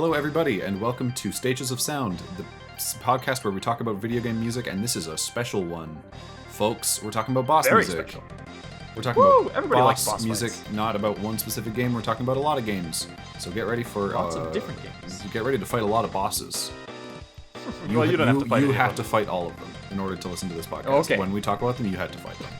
Hello, everybody, and welcome to Stages of Sound, the podcast where we talk about video game music, and this is a special one. Folks, we're talking about boss music. Special. We're talking about everybody likes boss music, fights. not about one specific game. We're talking about a lot of games. So get ready for Lots of different games. Get ready to fight a lot of bosses. Well, you don't have to fight You any of have them. to fight all of them in order to listen to this podcast. Okay. When we talk about them, you have to fight them.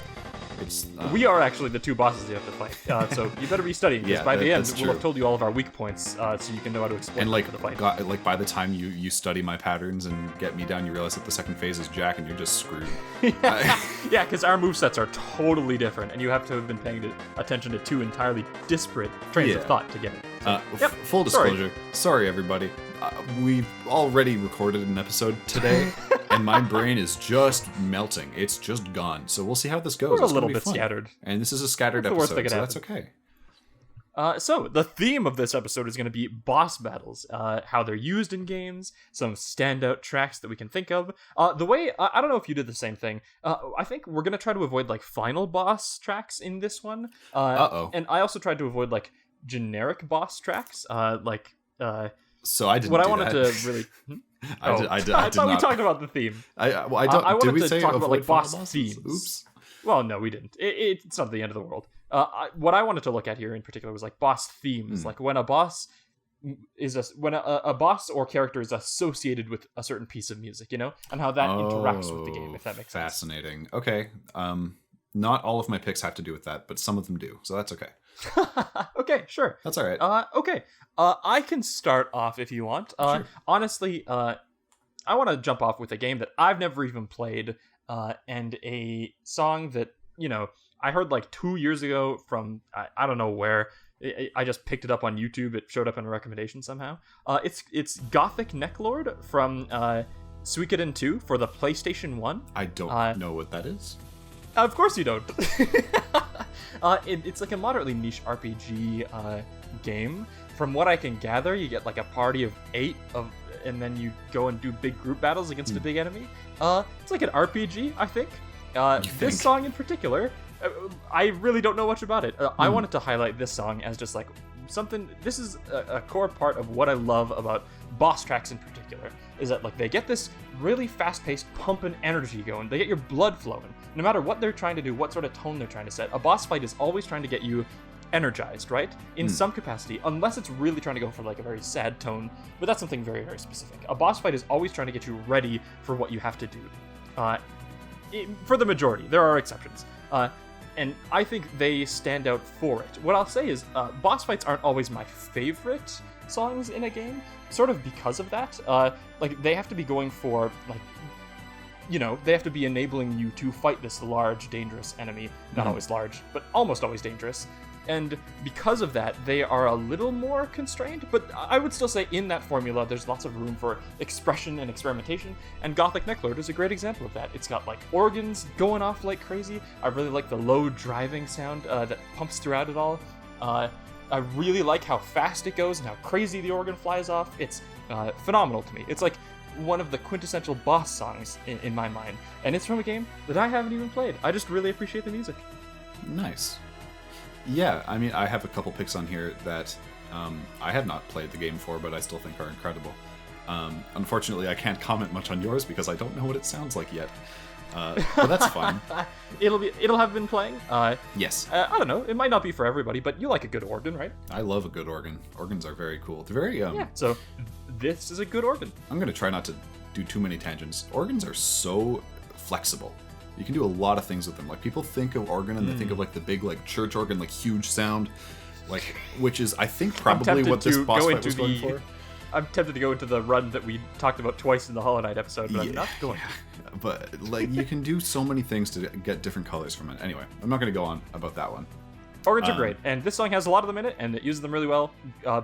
It's We are actually the two bosses you have to fight, so you better be studying, because Yeah, by the end, that's we'll true. have told you all of our weak points, so you can know how to exploit and them like, for the fight. by the time you study my patterns and get me down, you realize that the second phase is Jack, and you're just screwed. Yeah, because our movesets are totally different, and you have to have been paying attention to two entirely disparate trains of Yeah. thought to get it. So, yep, Full sorry. disclosure, sorry everybody. We've already recorded an episode today, and my brain is just melting. It's just gone. So we'll see how this goes. We're a It's gonna little be bit fun. scattered. And this is a scattered That's the worst episode, that so could that's okay. So the theme of this episode is going to be boss battles, how they're used in games, some standout tracks that we can think of. The way, I don't know if you did the same thing. I think we're going to try to avoid like final boss tracks in this one. And I also tried to avoid like generic boss tracks, So I didn't. what I do wanted that. to really. I did I thought we not. talked about the theme. I don't. I did wanted we to say talk about avoid like boss final bosses? themes. Oops. Well, no, we didn't. It's not the end of the world. What I wanted to look at here in particular was like boss themes, like when a boss when a boss or character is associated with a certain piece of music, and how that interacts with the game. If that makes sense. Fascinating. Okay. Not all of my picks have to do with that, but some of them do. So that's okay. Okay, sure. That's all right. Okay. I can start off if you want. Sure. Honestly, I want to jump off with a game that I've never even played, and a song that, I heard like 2 years ago from, I don't know where. I just picked it up on YouTube. It showed up in a recommendation somehow. It's Gothic Neclord from Suikoden 2 for the PlayStation 1. I don't know what that is. Of course you don't. It's like a moderately niche RPG game. From what I can gather, you get like a party of 8 and then you go and do big group battles against a big enemy. It's like an RPG, I think. This song in particular, I really don't know much about it. I wanted to highlight this song as just like something. This is a core part of what I love about boss tracks in particular, is that like they get this really fast-paced pump and energy going. They get your blood flowing. No matter what they're trying to do, what sort of tone they're trying to set, a boss fight is always trying to get you energized, right? In some capacity, unless it's really trying to go for like a very sad tone, but that's something very, very specific. A boss fight is always trying to get you ready for what you have to do. For the majority, there are exceptions. And I think they stand out for it. What I'll say is, boss fights aren't always my favorite songs in a game, sort of because of that. Like, they have to be going for, like, they have to be enabling you to fight this large, dangerous enemy. Not always large, but almost always dangerous. And because of that, they are a little more constrained, but I would still say in that formula, there's lots of room for expression and experimentation, and Gothic Neclord is a great example of that. It's got, like, organs going off like crazy. I really like the low driving sound that pumps throughout it all. I really like how fast it goes and how crazy the organ flies off. It's phenomenal to me. It's like one of the quintessential boss songs in my mind, and it's from a game that I haven't even played. I just really appreciate the music. Nice. Yeah, I mean, I have a couple picks on here that I have not played the game for, but I still think are incredible. Unfortunately, I can't comment much on yours because I don't know what it sounds like yet. But that's fine. It'll have been playing. Yes. I don't know. It might not be for everybody, but you like a good organ, right? I love a good organ. Organs are very cool. They're very Yeah. So this is a good organ. I'm gonna try not to do too many tangents. Organs are so flexible. You can do a lot of things with them. Like, people think of organ and they think of like the big like church organ, like huge sound, like, which is I think probably what this boss fight was going for. I'm tempted to go into the run that we talked about twice in the Hollow Knight episode, but I'm not going. But like, you can do so many things to get different colors from it. Anyway, I'm not going to go on about that one. Organs are great, and this song has a lot of them in it, and it uses them really well.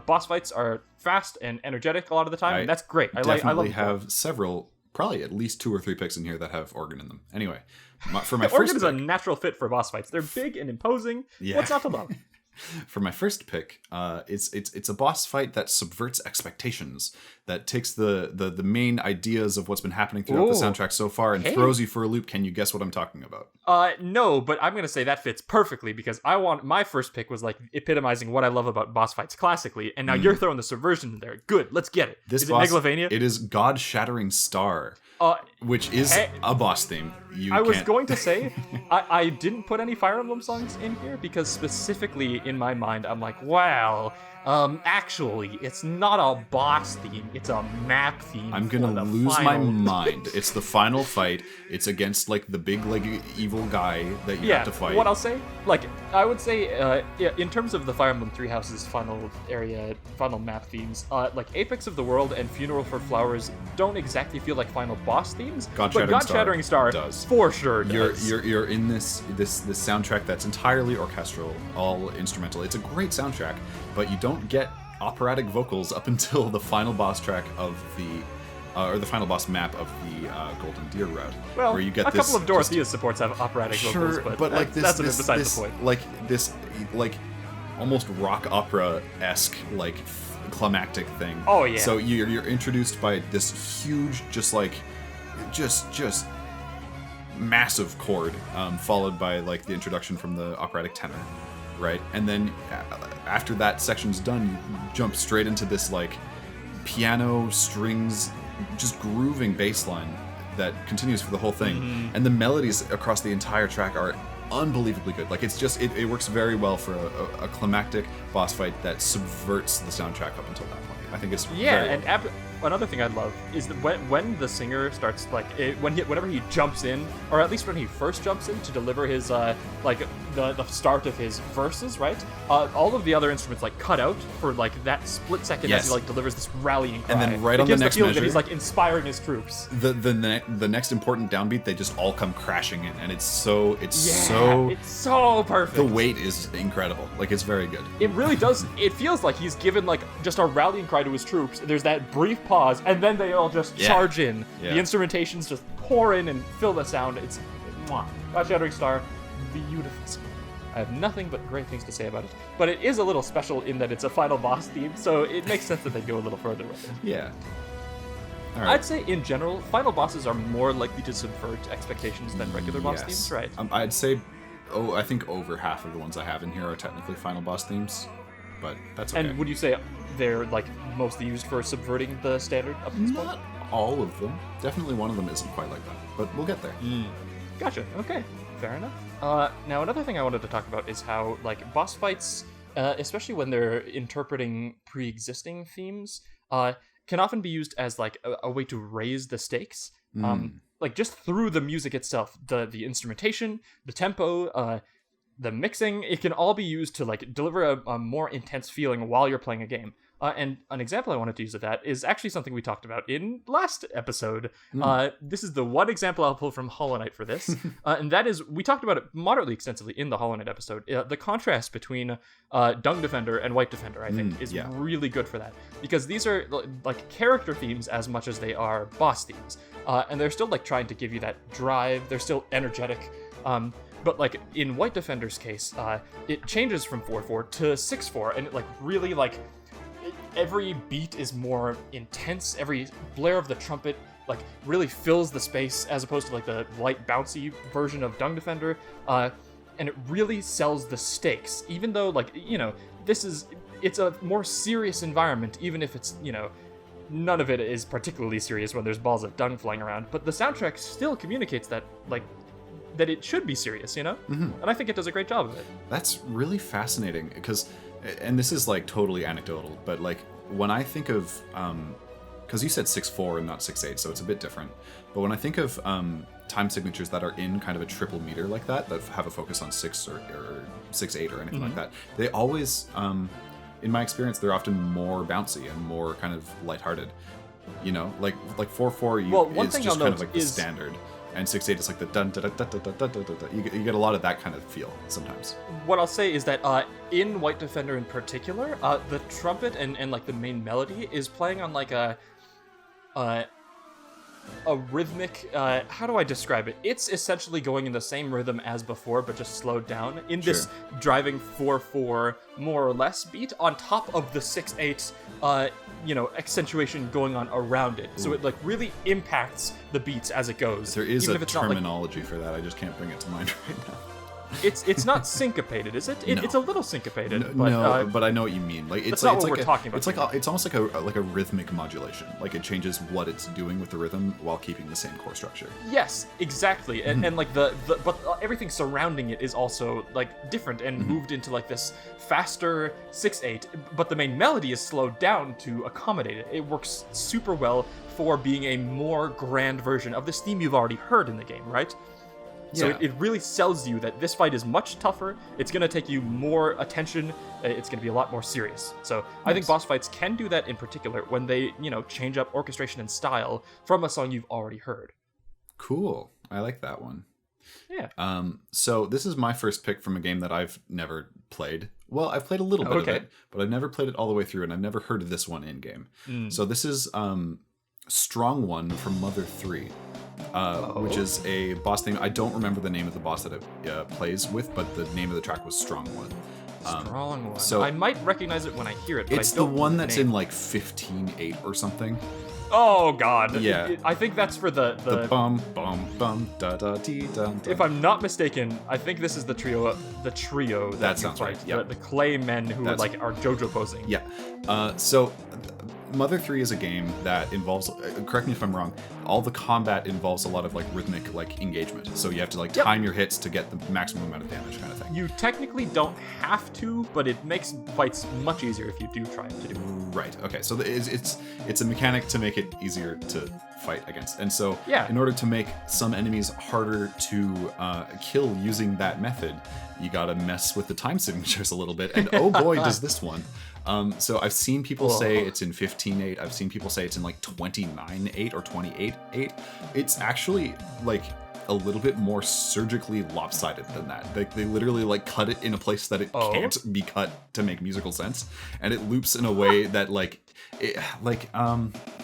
Boss fights are fast and energetic a lot of the time, and that's great. I definitely love have several, probably at least 2 or 3 picks in here that have organ in them. Anyway, for my organ first is pick, a natural fit for boss fights. They're big and imposing. Yeah. What's not to love? For my first pick, it's a boss fight that subverts expectations, that takes the main ideas of what's been happening throughout the soundtrack so far and throws you for a loop. Can you guess what I'm talking about? No, but I'm gonna say that fits perfectly because my first pick was like epitomizing what I love about boss fights classically, and now you're throwing the subversion in there. Good, let's get it. This is boss, it Megalovania? It is God-Shattering Star, which is a boss theme. I was going to say, I didn't put any Fire Emblem songs in here because specifically in my mind, I'm like, wow, actually, it's not a boss theme, it's a map theme. I'm gonna lose my mind. It's the final fight. It's against like the big like evil guy that you have to fight. What I'll say, like I would say, in terms of the Fire Emblem Three Houses final map themes, like Apex of the World and Funeral for Flowers don't exactly feel like final boss themes, but God-Shattering Star does. For sure does. You're in this soundtrack that's entirely orchestral, all instrumental. It's a great soundtrack, but you don't get operatic vocals up until the final boss track of the final boss map of the Golden Deer route, well, where you get a couple of Dorothea's supports have operatic vocals, but like that's beside the point. Like this, like almost rock opera-esque like climactic thing. Oh yeah. So you're introduced by this huge, just massive chord, followed by like the introduction from the operatic tenor, right? And then after that section's done, you jump straight into this like piano strings, just grooving bass line that continues for the whole thing. And the melodies across the entire track are unbelievably good. Like it's just it works very well for a climactic boss fight that subverts the soundtrack up until that point. I think it's very well. Another thing I love is that when the singer starts whenever he jumps in, or at least when he first jumps in to deliver his the start of his verses, right? All of the other instruments like cut out for like that split second as he like delivers this rallying cry. And then right on the next measure, that he's like inspiring his troops. The next important downbeat, they just all come crashing in, and it's so perfect. The weight is incredible. Like it's very good. It really does. It feels like he's given like just a rallying cry to his troops. There's that brief pause, and then they all just charge in. The instrumentations just pour in and fill the sound. It's God-Shattering Star, beautiful song. I have nothing but great things to say about it, but it is a little special in that it's a final boss theme, so it makes sense that they go a little further with it. Yeah. All right. I'd say in general, final bosses are more likely to subvert expectations than regular boss themes, right? I'd say, I think over half of the ones I have in here are technically final boss themes, but that's okay. And would you say they're like mostly used for subverting the standard up to this point? Not all of them. Definitely one of them isn't quite like that, but we'll get there. Gotcha. Okay. Fair enough. Now another thing I wanted to talk about is how like boss fights, especially when they're interpreting pre-existing themes, can often be used as like a way to raise the stakes. Like just through the music itself, the instrumentation, the tempo, the mixing, it can all be used to like deliver a more intense feeling while you're playing a game. And an example I wanted to use of that is actually something we talked about in last episode. This is the one example I'll pull from Hollow Knight for this. And that is, we talked about it moderately extensively in the Hollow Knight episode. The contrast between Dung Defender and White Defender, I think, is really good for that. Because these are like character themes as much as they are boss themes. And they're still like trying to give you that drive. They're still energetic. But like in White Defender's case, it changes from 4/4 to 6/4, and it like really like every beat is more intense. Every blare of the trumpet like really fills the space, as opposed to like the light bouncy version of Dung Defender. And it really sells the stakes, even though like it's a more serious environment, even if it's none of it is particularly serious when there's balls of dung flying around. But the soundtrack still communicates that that it should be serious, And I think it does a great job of it. That's really fascinating because, and this is like totally anecdotal, but like when I think of, because you said 6/4 and not 6/8, so it's a bit different. But when I think of time signatures that are in kind of a triple meter like that have a focus on 6 or 6/8 or anything like that, they always, in my experience, they're often more bouncy and more kind of lighthearted. Like 4/4 is just kind of like the standard. And 6/8 is like the dun da da da da da da da da. You get a lot of that kind of feel sometimes. What I'll say is that in White Defender in particular, the trumpet and like the main melody is playing on like a a rhythmic, how do I describe it? It's essentially going in the same rhythm as before, but just slowed down in this driving 4/4 more or less beat on top of the 6/8 accentuation going on around it. So it like really impacts the beats as it goes. There is a terminology for that. I just can't bring it to mind right now. It's not syncopated, is it? No. It's a little syncopated. No, but I know what you mean. Like it's not like, what we're talking about. It's almost like a rhythmic modulation. Like it changes what it's doing with the rhythm while keeping the same core structure. Yes, exactly. And like but everything surrounding it is also like different and moved into like this faster 6/8. But the main melody is slowed down to accommodate it. It works super well for being a more grand version of this theme you've already heard in the game, right? So it really sells you that this fight is much tougher, it's going to take you more attention, it's going to be a lot more serious. So I think boss fights can do that in particular when they, change up orchestration and style from a song you've already heard. Cool. I like that one. Yeah. So this is my first pick from a game that I've never played. Well, I've played a little bit of it, but I've never played it all the way through, and I've never heard of this one in-game. So this is Strong One from Mother 3. Which is a boss theme. I don't remember the name of the boss that it plays with, but the name of the track was Strong One. Strong One. So I might recognize it when I hear it, but it's I don't the one that's name. in like 15/8 or something. Oh god. Yeah. I think that's for the bum bum bum da da dee dum. If I'm not mistaken, I think this is the trio that sounds fight. right. Yeah. The clay men who are JoJo posing. Yeah. So Mother 3 is a game that involves, correct me if I'm wrong, all the combat involves a lot of like rhythmic like engagement. So you have to time your hits to get the maximum amount of damage kind of thing. You technically don't have to, but it makes fights much easier if you do try to do it. Right. Okay. So it's a mechanic to make it easier to fight against. And so in order to make some enemies harder to kill using that method, you gotta mess with the time signatures a little bit. And oh boy, does this one. So I've seen people say it's in 15/8. I've seen people say it's in like 29/8 or 28/8. It's actually like a little bit more surgically lopsided than that. They literally like cut it in a place that it can't be cut to make musical sense, and it loops in a way that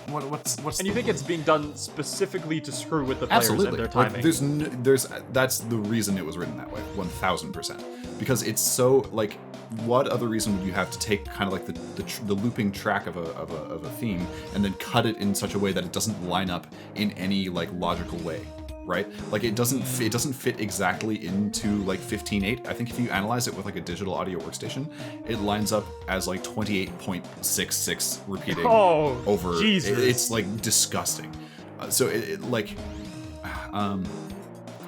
what's and you think it's being done specifically to screw with the players and their timing? That's the reason it was written that way, 1000%. Because it's so like, what other reason would you have to take kind of like the looping track of a theme and then cut it in such a way that it doesn't line up in any like logical way, right? Like it doesn't fit exactly into like 15/8. I think if you analyze it with like a digital audio workstation, it lines up as like 28.66 repeating over. Jesus. It's like disgusting.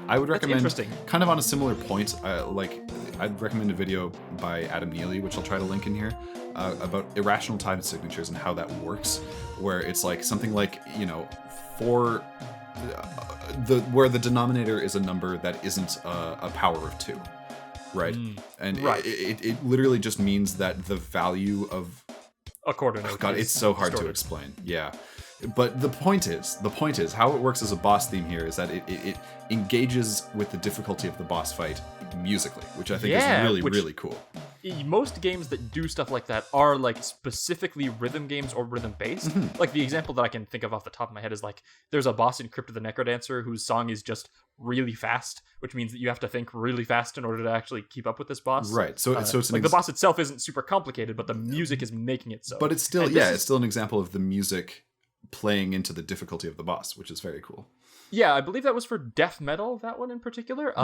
I would recommend, kind of on a similar point, I'd recommend a video by Adam Neely, which I'll try to link in here, about irrational time signatures and how that works, where it's like something like, for where the denominator is a number that isn't a power of 2, right? It literally just means that the value of a quarter note. Oh god, it's so hard to explain. Yeah. But the point is, how it works as a boss theme here is that it engages with the difficulty of the boss fight musically, which I think is really cool. Most games that do stuff like that are like specifically rhythm games or rhythm based. Like the example that I can think of off the top of my head is like there's a boss in Crypt of the Necrodancer whose song is just really fast, which means that you have to think really fast in order to actually keep up with this boss. Right. So it's like the boss itself isn't super complicated, but the music is making it so. But it's still it's still an example of the music playing into the difficulty of the boss, which is very cool. Yeah, I believe that was for death metal, that one in particular.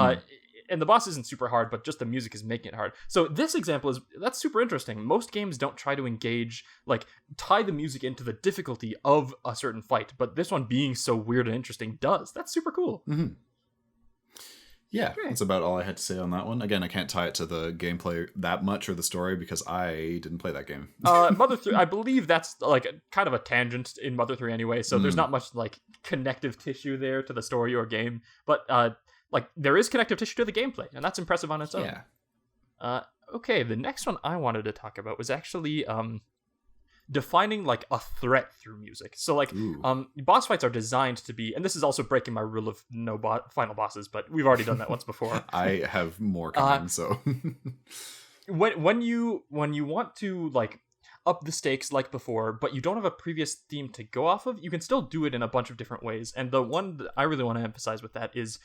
And the boss isn't super hard, but just the music is making it hard. So this example that's super interesting. Most games don't try to engage, like tie the music into the difficulty of a certain fight, but this one being so weird and interesting does. That's super cool. Yeah, that's about all I had to say on that one. Again, I can't tie it to the gameplay that much or the story because I didn't play that game. Mother 3, I believe that's like kind of a tangent in Mother 3 anyway, so there's not much like connective tissue there to the story or game, but like there is connective tissue to the gameplay, and that's impressive on its own. Yeah. Okay, the next one I wanted to talk about was actually defining like a threat through music. So like boss fights are designed to be, and this is also breaking my rule of no final bosses, but we've already done that once before. I have more coming, so when you want to like up the stakes like before, but you don't have a previous theme to go off of, you can still do it in a bunch of different ways. And the one that I really want to emphasize with that is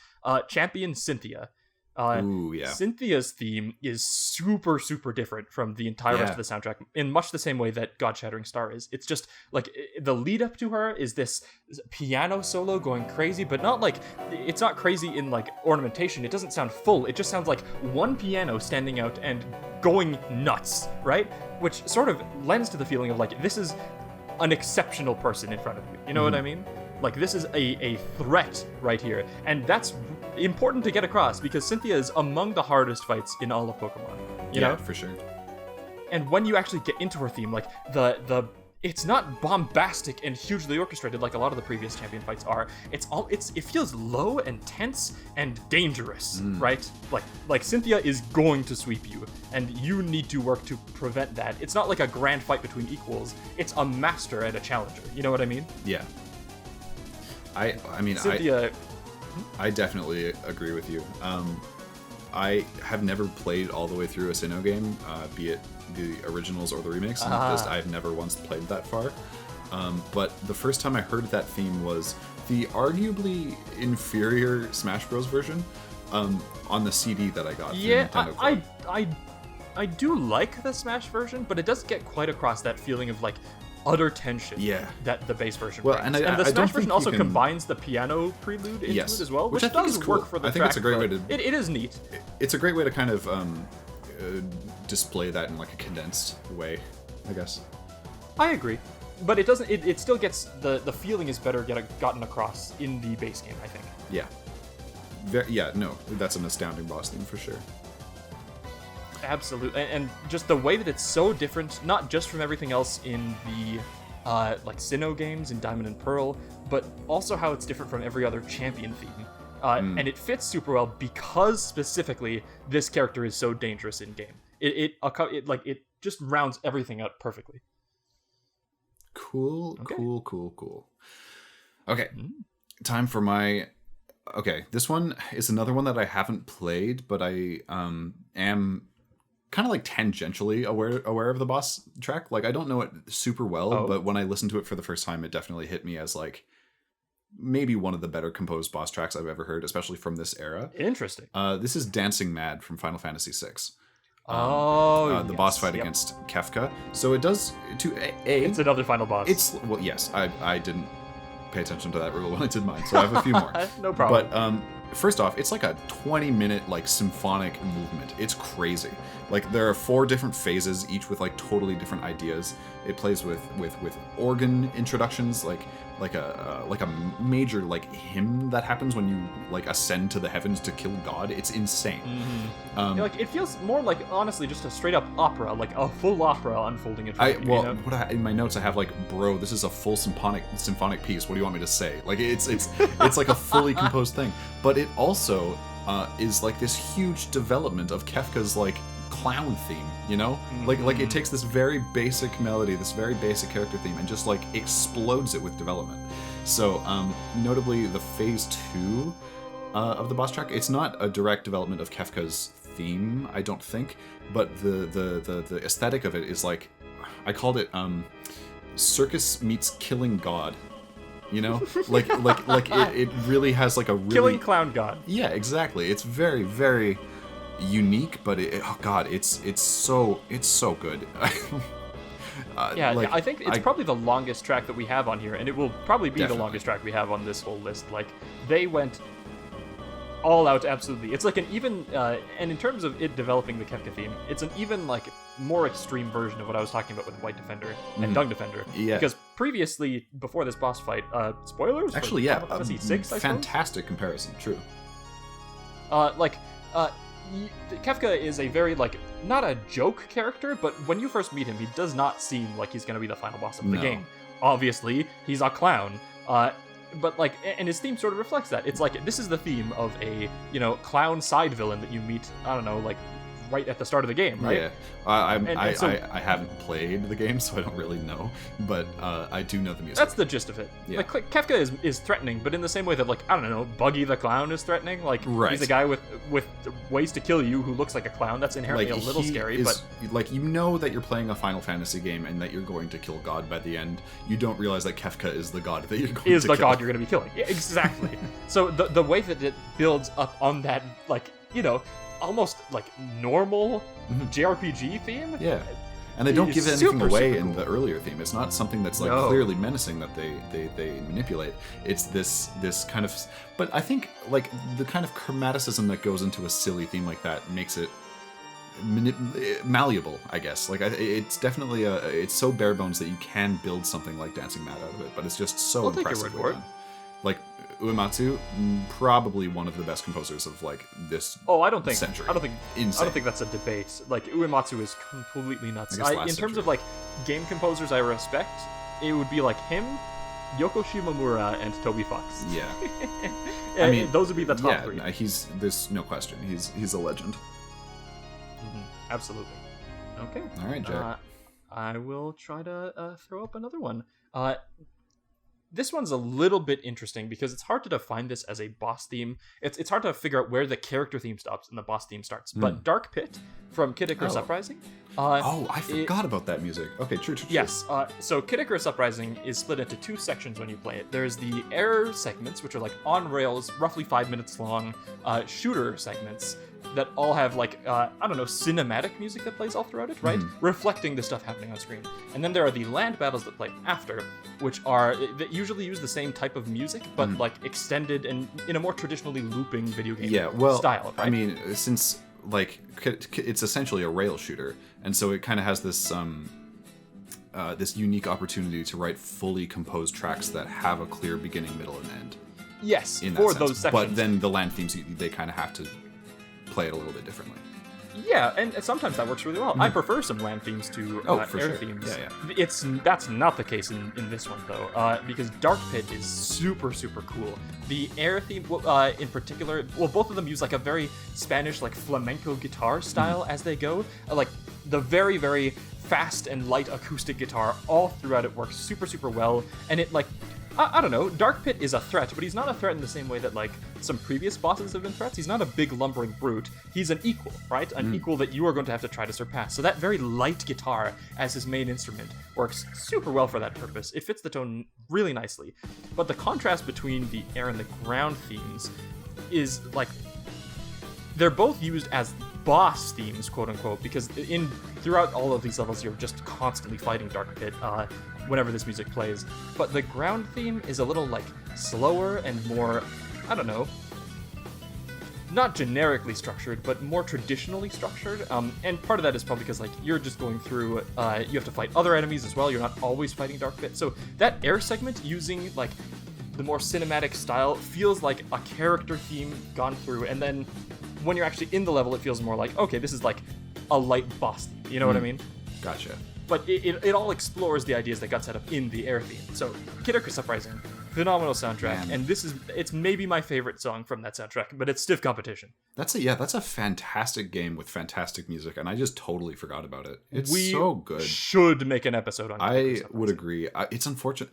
Champion Cynthia. Ooh, yeah. Cynthia's theme is super, super different from the entire rest of the soundtrack in much the same way that God-Shattering Star is. It's just like the lead up to her is this piano solo going crazy, but not like, it's not crazy in like ornamentation. It doesn't sound full. It just sounds like one piano standing out and going nuts, right? Which sort of lends to the feeling of like, this is an exceptional person in front of you. You know what I mean? Like, this is a threat right here. And that's important to get across because Cynthia is among the hardest fights in all of Pokemon. You know? For sure. And when you actually get into her theme, like, the it's not bombastic and hugely orchestrated like a lot of the previous champion fights are. It feels low and tense and dangerous, right? Like Cynthia is going to sweep you, and you need to work to prevent that. It's not like a grand fight between equals. It's a master and a challenger. You know what I mean? Yeah. I mean, Cynthia. I definitely agree with you. I have never played all the way through a Sinnoh game, be it the originals or the remakes. I've never once played that far. But the first time I heard that theme was the arguably inferior Smash Bros. Version on the CD that I got. Yeah, I do like the Smash version, but it doesn't get quite across that feeling of like utter tension that the base version brings. And the Smash version also combines the piano prelude into it as well, which I think does is cool. work for the I think track. it's a great way to. It is neat. It's a great way to kind of display that in like a condensed way, I guess. I agree, but it doesn't. It still gets the feeling is better gotten across in the base game, I think. Yeah. No, that's an astounding boss theme for sure. Absolutely, and just the way that it's so different, not just from everything else in the like Sinnoh games in Diamond and Pearl, but also how it's different from every other champion theme. And it fits super well because specifically this character is so dangerous in game. It just rounds everything out perfectly. Cool. Okay, time for my. Okay, this one is another one that I haven't played, but I am kind of like tangentially aware of the boss track. Like, I don't know it super well, but when I listened to it for the first time, it definitely hit me as like maybe one of the better composed boss tracks I've ever heard, especially from this era. Interesting. This is Dancing Mad from Final Fantasy VI. The boss fight against Kefka. So it does it's another final boss. Yes, I didn't pay attention to that rule when I did mine, so I have a few more. No problem. But first off, it's like a 20-minute like symphonic movement. It's crazy. Like, there are 4 different phases, each with like totally different ideas. It plays with organ introductions, like a major like hymn that happens when you like ascend to the heavens to kill God. It's insane. Like, it feels more like honestly just a straight up opera, like a full opera unfolding in front of you. In my notes I have like, bro, this is a full symphonic piece. What do you want me to say? Like, it's like a fully composed thing. But it also is like this huge development of Kefka's like clown theme, you know? Like it takes this very basic melody, this very basic character theme, and just like explodes it with development. So notably the phase 2 of the boss track, it's not a direct development of Kefka's theme, I don't think, but the aesthetic of it is like, I called it circus meets killing God. You know, like it really has like a really killing clown god. Yeah, exactly. It's very, very unique, but it's so good. I think it's probably the longest track that we have on here, and it will probably be the longest track we have on this whole list. Like, they went all out, absolutely. It's like an even, and in terms of it developing the Kefka theme, it's an even like more extreme version of what I was talking about with White Defender and Dung Defender. Yeah. Because previously, before this boss fight, spoilers? Actually, yeah. Final Fantasy VI, I suppose? Fantastic comparison, true. Kefka is a very, like, not a joke character, but when you first meet him, he does not seem like he's going to be the final boss of the game. Obviously, he's a clown. But, like, and his theme sort of reflects that. It's like, this is the theme of a, clown side villain that you meet, I don't know, like, right at the start of the game, right? Yeah, I haven't played the game, so I don't really know, but I do know the music. That's the gist of it. Yeah. Like Kefka is threatening, but in the same way that, like, I don't know, Buggy the Clown is threatening. Like, he's a guy with ways to kill you who looks like a clown. That's inherently a little scary, but like, you know that you're playing a Final Fantasy game and that you're going to kill God by the end. You don't realize that Kefka is the god that you're going to kill. Is the god you're going to be killing. Yeah, exactly. So the way that it builds up on that, like, you know, almost like normal JRPG theme. Yeah. And they don't give anything away in the earlier theme. It's not something that's like clearly menacing that they manipulate. It's this kind of, but I think like the kind of chromaticism that goes into a silly theme like that makes it malleable, I guess. Like it's definitely it's so bare bones that you can build something like Dancing Mad out of it, but it's just so impressively done. Like Uematsu, probably one of the best composers of like this century. I don't think that's a debate. Like Uematsu is completely nuts. In terms of like game composers I respect, it would be like him, Yoko Shimomura, and Toby Fox. Yeah. I mean, those would be the top three. There's no question. He's a legend. Absolutely. Okay. All right, Jack. I will try to throw up another one. This one's a little bit interesting because it's hard to define this as a boss theme. It's hard to figure out where the character theme stops and the boss theme starts. But Dark Pit from Kid Icarus Uprising. I forgot about that music. Okay, true. Yes. So Kid Icarus Uprising is split into two sections when you play it. There's the air segments, which are like on rails, roughly 5 minutes long, shooter segments that all have like, cinematic music that plays all throughout it, right? Reflecting the stuff happening on screen. And then there are the land battles that play after, that usually use the same type of music, but like extended and in a more traditionally looping video game style, right? I mean, since like it's essentially a rail shooter, and so it kind of has this this unique opportunity to write fully composed tracks that have a clear beginning, middle, and end. Yes, for those sections. But then the land themes, they kind of have to play it a little bit differently. Yeah, and sometimes that works really well. I prefer some land themes to air themes. Yeah. That's not the case in this one, though, because Dark Pit is super, super cool. The air theme, in particular, both of them use like a very Spanish, like flamenco guitar style as they go. Like the very, very fast and light acoustic guitar all throughout it works super, super well, and it like, I don't know, Dark Pit is a threat, but he's not a threat in the same way that, like, some previous bosses have been threats. He's not a big lumbering brute. He's an equal, right? An equal that you are going to have to try to surpass. So that very light guitar as his main instrument works super well for that purpose. It fits the tone really nicely. But the contrast between the air and the ground themes is, like, they're both used as boss themes, quote-unquote, because throughout all of these levels, you're just constantly fighting Dark Pit, whenever this music plays. But the ground theme is a little, like, slower and more, I don't know, not generically structured, but more traditionally structured. And part of that is probably because, like, you're just going through, you have to fight other enemies as well. You're not always fighting Dark Pit. So that air segment using, like, the more cinematic style feels like a character theme gone through. And then when you're actually in the level, it feels more like, okay, this is like a light boss theme. You know what I mean? Gotcha. But it all explores the ideas that got set up in the air theme. So, Kid Icarus Uprising, phenomenal soundtrack, and it's maybe my favorite song from that soundtrack, but it's stiff competition. That's a fantastic game with fantastic music, and I just totally forgot about it. It's so good. Should make an episode on Kid Icarus Uprising. Would agree. It's unfortunate.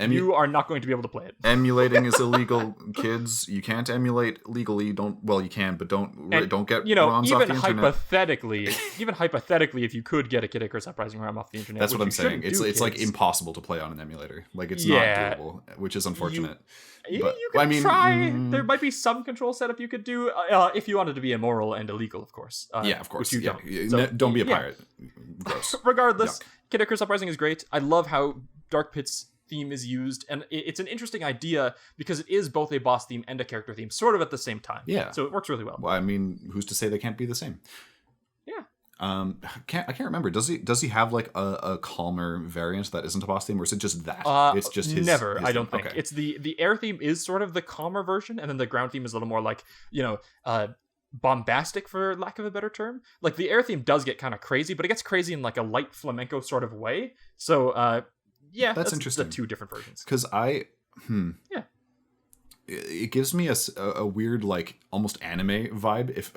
You are not going to be able to play it. Emulating is illegal, kids. You can't emulate legally. You can, but don't get ROMs off the internet. Even hypothetically, if you could get a Kid Icarus Uprising ROM off the internet, that's what I'm saying. It's like impossible to play on an emulator. Like it's not doable, which is unfortunate. You can try. There might be some control setup you could do if you wanted to be immoral and illegal, of course. Of course. Which you don't. So, don't be a pirate. Gross. Regardless, Kid Icarus Uprising is great. I love how Dark Pit's theme is used, and it's an interesting idea because it is both a boss theme and a character theme sort of at the same time. So it works really well. Well, I mean, who's to say they can't be the same? I can't remember. Does he have like a calmer variant that isn't a boss theme, or is it just that? It's just his never. His I don't theme. think Okay. it's the air theme is sort of the calmer version, and then the ground theme is a little more like bombastic, for lack of a better term. Like the air theme does get kind of crazy, but it gets crazy in like a light flamenco sort of way. So that's interesting. The two different versions. Because it gives me a weird, like, almost anime vibe. If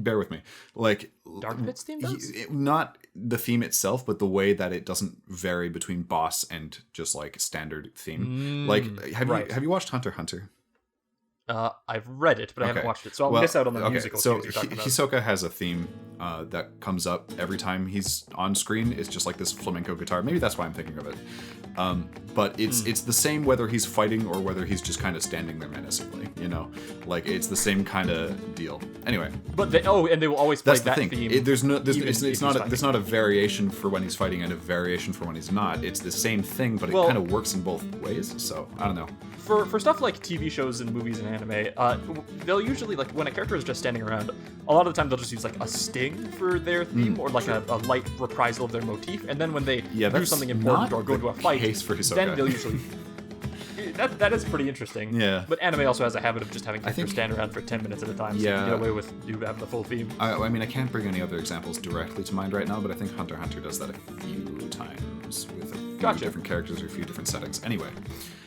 bear with me, like Dark Pit's theme does? Not the theme itself, but the way that it doesn't vary between boss and just like standard theme. Like, have you watched Hunter x Hunter? I've read it, but I haven't watched it, so I'll miss out on the musical themes you're talking about. Hisoka has a theme that comes up every time he's on screen. It's just like this flamenco guitar. Maybe that's why I'm thinking of it. But it's the same whether he's fighting or whether he's just kind of standing there menacingly. You know, like it's the same kind of deal. Anyway, but they will always play that's the that thing. theme. There's not a variation for when he's fighting and a variation for when he's not. It's the same thing, but it kind of works in both ways. So I don't know. For stuff like TV shows and movies and anime, they'll usually, like, when a character is just standing around, a lot of the time they'll just use, like, a sting for their theme, or, like, a light reprisal of their motif, and then when they do something important or go to a fight, then they'll usually... That is pretty interesting. Yeah. But anime also has a habit of just having characters stand around for 10 minutes at a time, so you can get away with you having the full theme. I mean, I can't bring any other examples directly to mind right now, but I think Hunter x Hunter does that a few times with a few different characters or a few different settings. Anyway.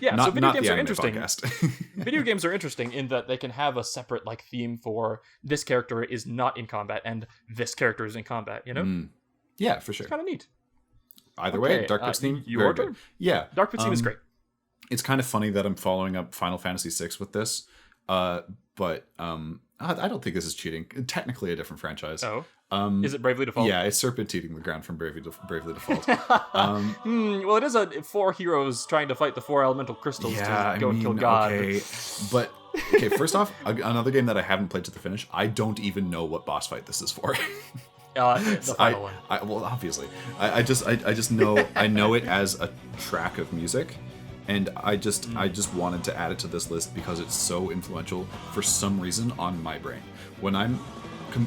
Yeah, so video games are interesting. Podcast. Video games are interesting in that they can have a separate, like, theme for this character is not in combat and this character is in combat, you know? Yeah, for sure. It's kind of neat. Either way, Dark Pit's theme, your turn? Good. Yeah. Dark Pit's theme is great. It's kind of funny that I'm following up Final Fantasy VI with this, but I don't think this is cheating. Technically a different franchise. Oh. Is it Bravely Default? Yeah, it's Serpent eating the ground from Bravely Default. Well, it is 4 heroes trying to fight the 4 elemental crystals to go and kill God. Okay, first off, another game that I haven't played to the finish. I don't even know what boss fight this is for. The final one. Well, obviously, I just know I know it as a track of music. And I just wanted to add it to this list because it's so influential for some reason on my brain. When I'm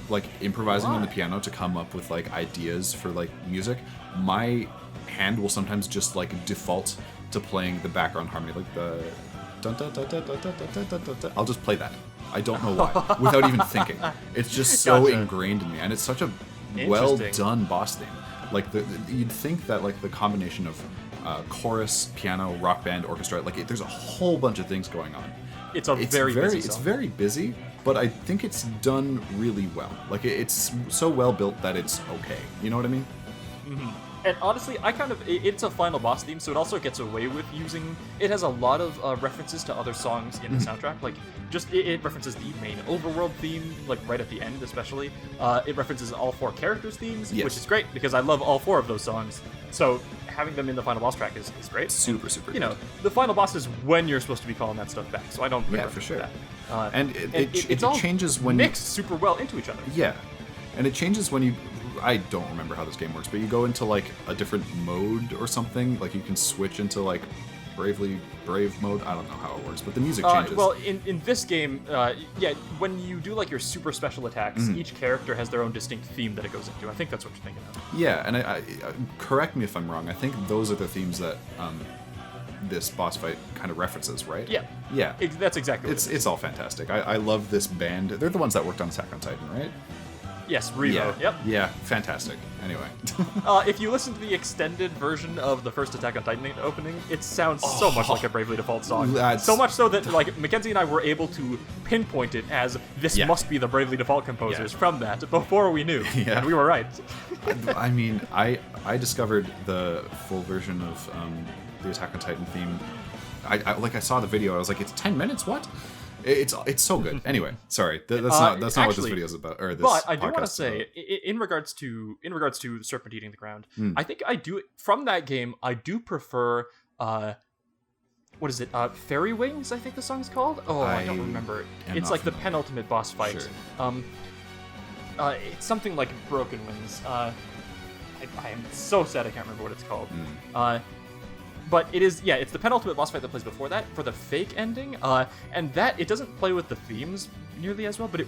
like improvising on the piano to come up with like ideas for like music, my hand will sometimes just like default to playing the background harmony, like the dun dun dun dun dun dun dun dun dun dun. I'll just play that. I don't know why, without even thinking. It's just so ingrained in me, and it's such a well done boss theme. Like you'd think that like the combination of chorus, piano, rock band, orchestra, like there's a whole bunch of things going on. It's very busy. It's very busy, but I think it's done really well. Like it's so well built that it's okay. You know what I mean? Mm-hmm. And honestly, it's a final boss theme, so it also gets away with using. It has a lot of references to other songs in the soundtrack. Like, just it references the main overworld theme, like right at the end, especially. It references all 4 characters' themes, which is great because I love all 4 of those songs. So having them in the final boss track is great. Super. You know, the final boss is when you're supposed to be calling that stuff back. So I don't. Yeah, for sure. That. And it all changes when mixed super well into each other. Yeah, and it changes when you. I don't remember how this game works, but you go into like a different mode or something. Like you can switch into like brave mode. I don't know how it works, but the music changes. Well, in this game, when you do like your super special attacks, each character has their own distinct theme that it goes into. I think that's what you're thinking of. Yeah, and I correct me if I'm wrong. I think those are the themes that this boss fight kind of references, right? Yeah. That's exactly what it's all fantastic. I love this band. They're the ones that worked on Attack on Titan, right? Yes, Revo. Yeah. Yep. Yeah, fantastic. Anyway. If you listen to the extended version of the first Attack on Titan opening, it sounds so much like a Bravely Default song. So much so that like Mackenzie and I were able to pinpoint it as this must be the Bravely Default composers from that before we knew. And we were right. I mean, I discovered the full version of the Attack on Titan theme. I saw the video. I was like, it's 10 minutes? What? It's so good. Anyway, sorry, that's not what this video is about. Or this but I do want to podcast say, in regards to the Serpent eating the ground, I think I do from that game. I do prefer what is it? Fairy Wings, I think the song's called. Oh, I don't remember. It's like the penultimate boss fight. Sure. It's something like Broken Wings. I am so sad I can't remember what it's called. But it is, it's the penultimate boss fight that plays before that for the fake ending. And that, it doesn't play with the themes nearly as well, but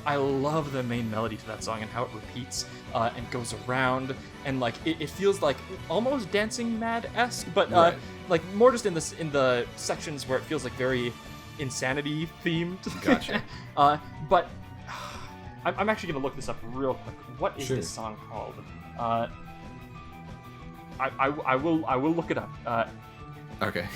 I love the main melody to that song and how it repeats and goes around. And it feels like almost Dancing Mad-esque, but like more just in the sections where it feels like very insanity themed. Gotcha. But I'm actually going to look this up real quick. What is this song called? I will look it up. Okay.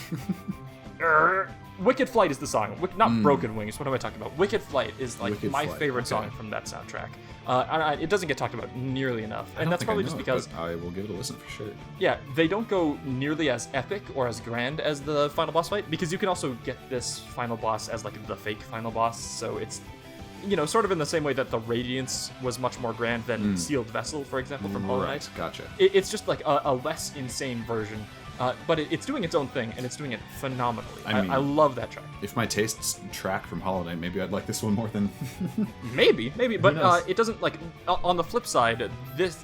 Wicked Flight is the song. Not Broken Wings. What am I talking about? Wicked Flight is like Wicked my Flight, favorite okay. song from that soundtrack. And it doesn't get talked about nearly enough, and that's probably just because I will give it a listen for sure. yeah, they don't go nearly as epic or as grand as the final boss fight, because you can also get this final boss as like the fake final boss, so it's, you know, sort of in the same way that the Radiance was much more grand than Sealed Vessel, for example, from Hollow Knight. Gotcha. It's just like a less insane version, but it's doing its own thing, and it's doing it phenomenally. I love that track. If my tastes track from Hollow Knight, maybe I'd like this one more than... maybe, but knows? it doesn't, like, on the flip side, the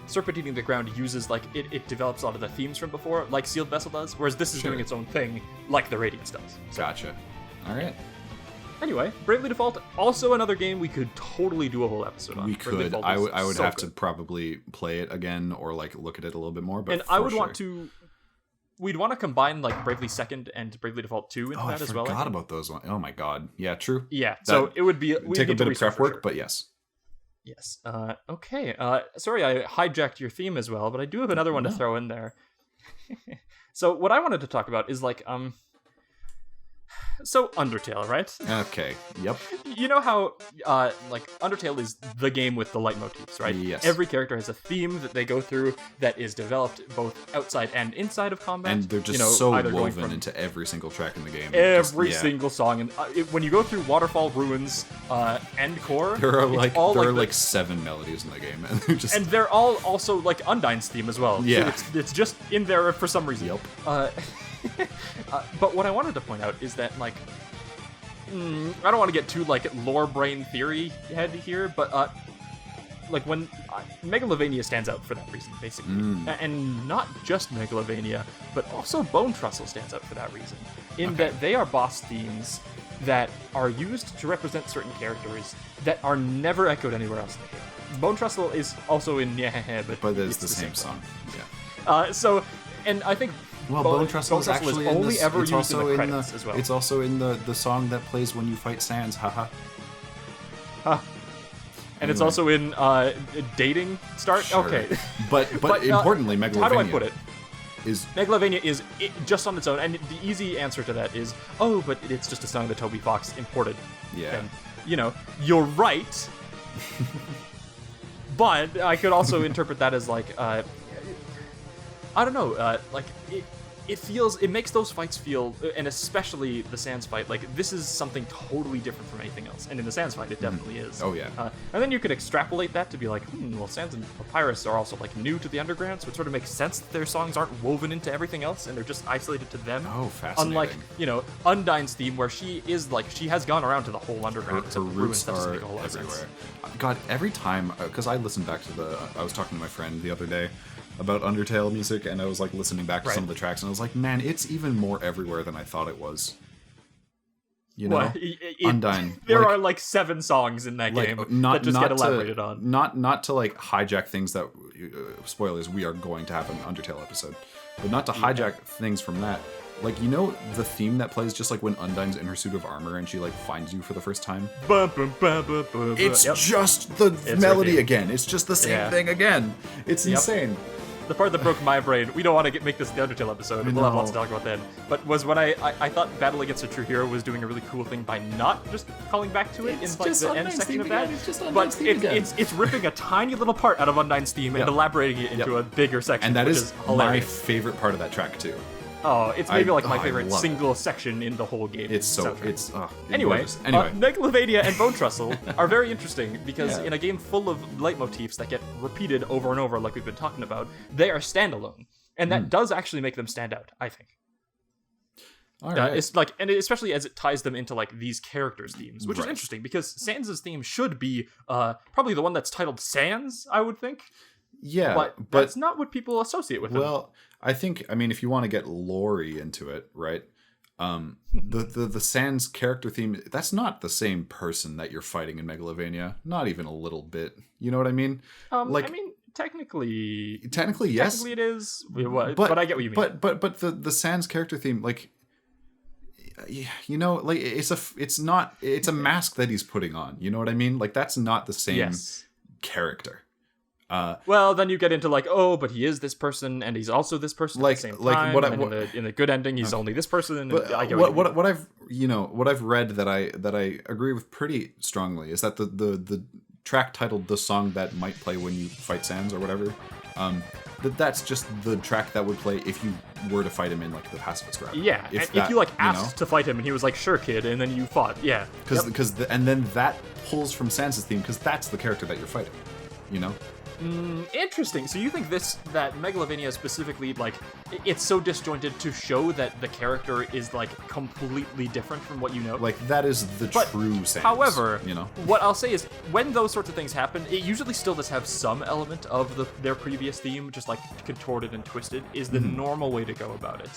Serpent Eating the Ground uses, like, it develops a lot of the themes from before, like Sealed Vessel does, whereas this is doing its own thing, like the Radiance does. So. Gotcha. All right. Anyway, Bravely Default, also another game we could totally do a whole episode on. We Bravely could. Default I would so have good. to probably play it again or like look at it a little bit more. But and I would want to. We'd want to combine like Bravely Second and Bravely Default 2 into that as well. I forgot about those ones. Oh my god. Yeah, true. Yeah. So it would be take a bit of prep work, but yes. Yes. Okay. Sorry, I hijacked your theme as well, but I do have another one to throw in there. So what I wanted to talk about is like So Undertale, right? Okay. Yep. You know how like Undertale is the game with the leitmotifs, right? Yes. Every character has a theme that they go through that is developed both outside and inside of combat. And they're just so woven into every single track in the game. Every single song, and when you go through Waterfall Ruins and Core, there are like 7 melodies in the game, and they're just... and they're all also like Undyne's theme as well. Yeah. So it's just in there for some reason. Yep. But what I wanted to point out is that, like, I don't want to get too, like, lore brain theory head here, but, like, when Megalovania stands out for that reason, basically. And not just Megalovania, but also Bone Trestle stands out for that reason. In that they are boss themes that are used to represent certain characters that are never echoed anywhere else in the game. Bone Trestle is also in but it's the same song. Yeah. And I think... Well, Bone Trestle is actually only ever it's used also in the credits as well. It's also in the song that plays when you fight Sans. Haha. Huh. And it's also in Dating Start. Sure. Okay. But importantly, Megalovania. How do I put it? Megalovania is just on its own, and the easy answer to that is, but it's just a song that Toby Fox imported. Yeah. And, you know, you're right. But I could also interpret that as like, I don't know, like it makes those fights feel, and especially the Sans fight, like this is something totally different from anything else. And in the Sans fight, it definitely is. Oh yeah. And then you could extrapolate that to be like, well, Sans and Papyrus are also like new to the Underground, so it sort of makes sense that their songs aren't woven into everything else and they're just isolated to them. Oh, fascinating. Unlike, you know, Undyne's theme, where she is like, she has gone around to the whole Underground. Her roots are everywhere. God, every time, because I listened back to I was talking to my friend the other day about Undertale music, and I was like listening back to some of the tracks, and I was like, man, it's even more everywhere than I thought it was. You know, Undyne. There are like 7 songs in that game that just get elaborated on. Not to like hijack things that spoilers. We are going to have an Undertale episode, but not to hijack things from that. Like, you know, the theme that plays just like when Undyne's in her suit of armor and she like finds you for the first time. It's just the melody again. It's just the same thing again. It's insane. The part that broke my brain, we don't want to make this the Undertale episode, we'll have lots to talk about then, but was when I thought Battle Against a True Hero was doing a really cool thing by not just calling back to it in like the end section of that, but it's ripping a tiny little part out of Undyne's theme and elaborating it into a bigger section, and that is hilarious. My favorite part of that track too. Oh, it's maybe like my favorite single section in the whole game. It's so anyway, Megalovania and Bone Trestle are very interesting because in a game full of leitmotifs that get repeated over and over, like we've been talking about, they are standalone, and that does actually make them stand out, I think. All right. It's like, and especially as it ties them into like these characters' themes, which is interesting because Sans' theme should be probably the one that's titled Sans, I would think. Yeah, but that's not what people associate with him. Well, I mean, if you want to get lore-y into it, right? The Sans character theme, that's not the same person that you're fighting in Megalovania. Not even a little bit. You know what I mean? I mean, technically, yes. Technically, it is. But I get what you mean. But the Sans character theme, like, you know, like it's a mask that he's putting on. You know what I mean? Like, that's not the same character. Well, then you get into like, oh, but he is this person, and he's also this person at the same time. In the good ending, he's only this person. And but what I've read that I agree with pretty strongly is that the track titled "The Song That Might Play When You Fight Sans" or whatever, that's just the track that would play if you were to fight him in like the pacifist route. Yeah, if you like asked to fight him and he was like, "Sure, kid," and then you fought. Yeah, and then that pulls from Sans's theme because that's the character that you're fighting. You know. Interesting. So you think that Megalovania specifically, like, it's so disjointed to show that the character is like completely different from what you know? Like that is the true Sans. However, you know, what I'll say is when those sorts of things happen, it usually still does have some element of their previous theme, just like contorted and twisted, is the normal way to go about it.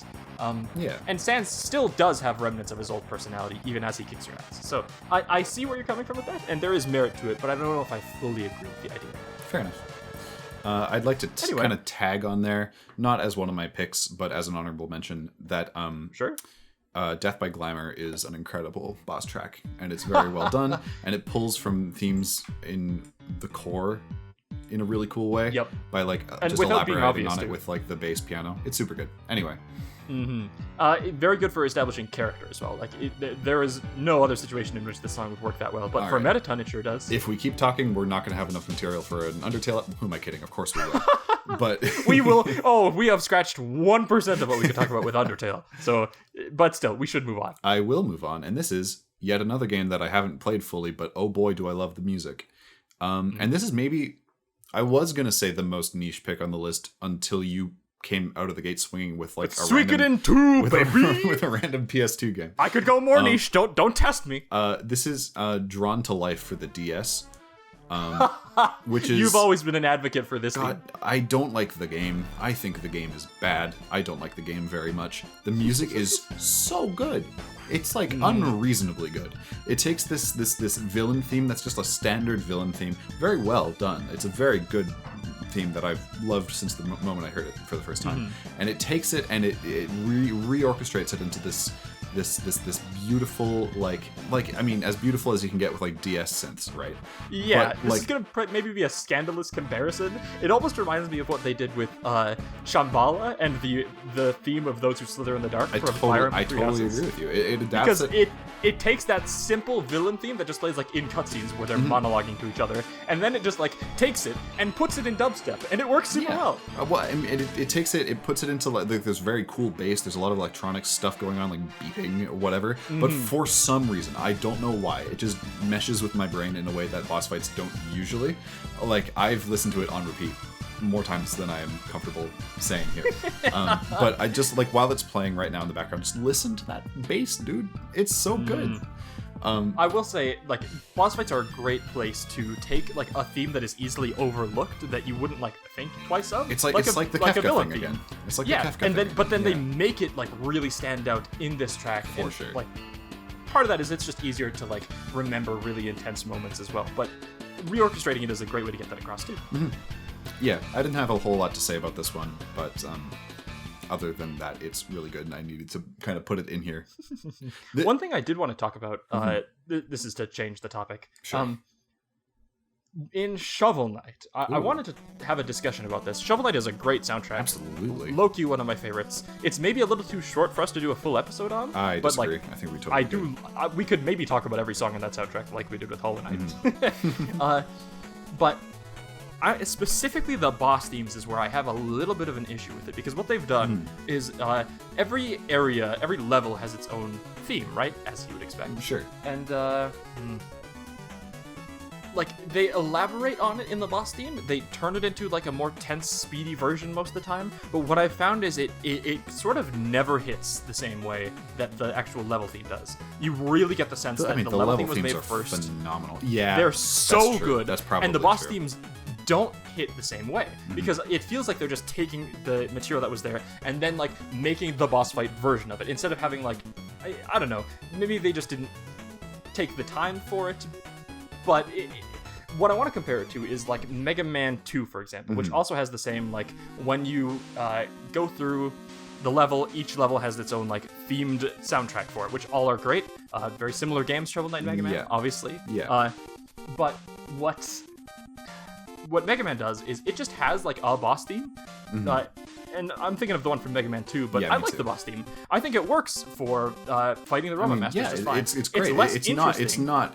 Yeah. And Sans still does have remnants of his old personality, even as he kicks your ass. So I see where you're coming from with that, and there is merit to it, but I don't know if I fully agree with the idea. Fair enough. I'd like to kind of tag on there, not as one of my picks, but as an honorable mention, that Sure. Death by Glamour is an incredible boss track, and it's very well done, and it pulls from themes in the core in a really cool way. Yep. By like and just without being elaborating obvious, on it too. with like the bass piano. It's super good. Anyway. Very good for establishing character as well. Like there is no other situation in which this song would work that well, but for Mettaton it sure does. If we keep talking, we're not going to have enough material for an Undertale. Who am I kidding? Of course we will. But we will. Oh, we have scratched 1% of what we could talk about with Undertale. So, but still, we should move on. I will move on, and this is yet another game that I haven't played fully, but oh boy, do I love the music. And this is maybe, I was going to say the most niche pick on the list until you came out of the gate swinging with like a random, with a random PS2 game. I could go more niche. Don't test me. This is Drawn to Life for the DS. Which is, you've always been an advocate for this game. I don't like the game. I think the game is bad. I don't like the game very much. The music is so good. It's like unreasonably good. It takes this villain theme that's just a standard villain theme. Very well done. It's a very good theme that I've loved since the moment I heard it for the first time. And it takes it and it reorchestrates it into this beautiful like I mean as beautiful as you can get with like DS synths, right? Yeah, but, this like, is gonna maybe be a scandalous comparison. It almost reminds me of what they did with Shambhala and the theme of Those Who Slither in the Dark. I totally agree with you. It adapts because it takes that simple villain theme that just plays like in cutscenes where they're monologuing to each other, and then it just like takes it and puts it in dubstep, and it works super well. Well, I mean, it takes it, it puts it into like this very cool bass. There's a lot of electronic stuff going on, like beeping or whatever. But for some reason, I don't know why, it just meshes with my brain in a way that boss fights don't usually. Like I've listened to it on repeat more times than I am comfortable saying here. But I just like while it's playing right now in the background, just listen to that bass, dude. It's so good. I will say, like, boss fights are a great place to take like a theme that is easily overlooked that you wouldn't like think twice of. It's like the Kefka thing again. It's like the Kefka and then thing. but then they make it like really stand out in this track. For sure. Like part of that is it's just easier to like remember really intense moments as well. But reorchestrating it is a great way to get that across too. Yeah, I didn't have a whole lot to say about this one, but other than that, it's really good, and I needed to kind of put it in here. One thing I did want to talk about, this is to change the topic. Sure. In Shovel Knight, I wanted to have a discussion about this. Shovel Knight is a great soundtrack. Absolutely. Low-key one of my favorites. It's maybe a little too short for us to do a full episode on. I but disagree. Like, I think we totally we could maybe talk about every song on that soundtrack like we did with Hollow Knight. But specifically the boss themes is where I have a little bit of an issue with it, because what they've done is every area, every level has its own theme, right? As you would expect. Sure. And like they elaborate on it in the boss theme. They turn it into like a more tense, speedy version most of the time. But what I've found is it sort of never hits the same way that the actual level theme does. You really get the sense that the level theme was made first. Phenomenal. Yeah, they're so true. good. That's probably and the boss true. themes don't hit the same way, because it feels like they're just taking the material that was there and then like making the boss fight version of it, instead of having like I don't know, maybe they just didn't take the time for it. But what I want to compare it to is like Mega Man 2, for example, which also has the same, like, when you go through the level, each level has its own like themed soundtrack for it, which all are great. Very similar games, Shovel Knight and Mega Man, obviously. Yeah. But what Mega Man does is it just has like a boss theme. And I'm thinking of the one from Mega Man 2, but Yeah, I me like too. the boss theme. I think it works for fighting the Robot Masters yeah, just fine. it's great. less It's interesting. not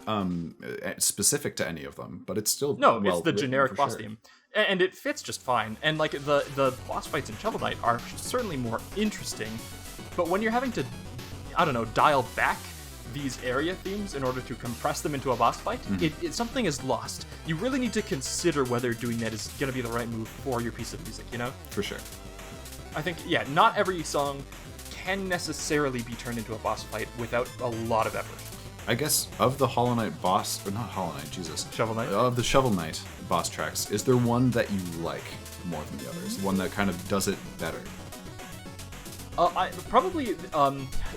specific to any of them, but it's still No, well it's the written generic for boss sure. theme. And it fits just fine. And like the boss fights in Shovel Knight are certainly more interesting, but when you're having to, I don't know, dial back these area themes in order to compress them into a boss fight, something is lost. You really need to consider whether doing that is going to be the right move for your piece of music, you know? For sure. I think, yeah, not every song can necessarily be turned into a boss fight without a lot of effort. I guess of the Hollow Knight boss, or not Hollow Knight, Jesus. Shovel Knight? Of the Shovel Knight boss tracks, is there one that you like more than the others? One that kind of does it better? I probably,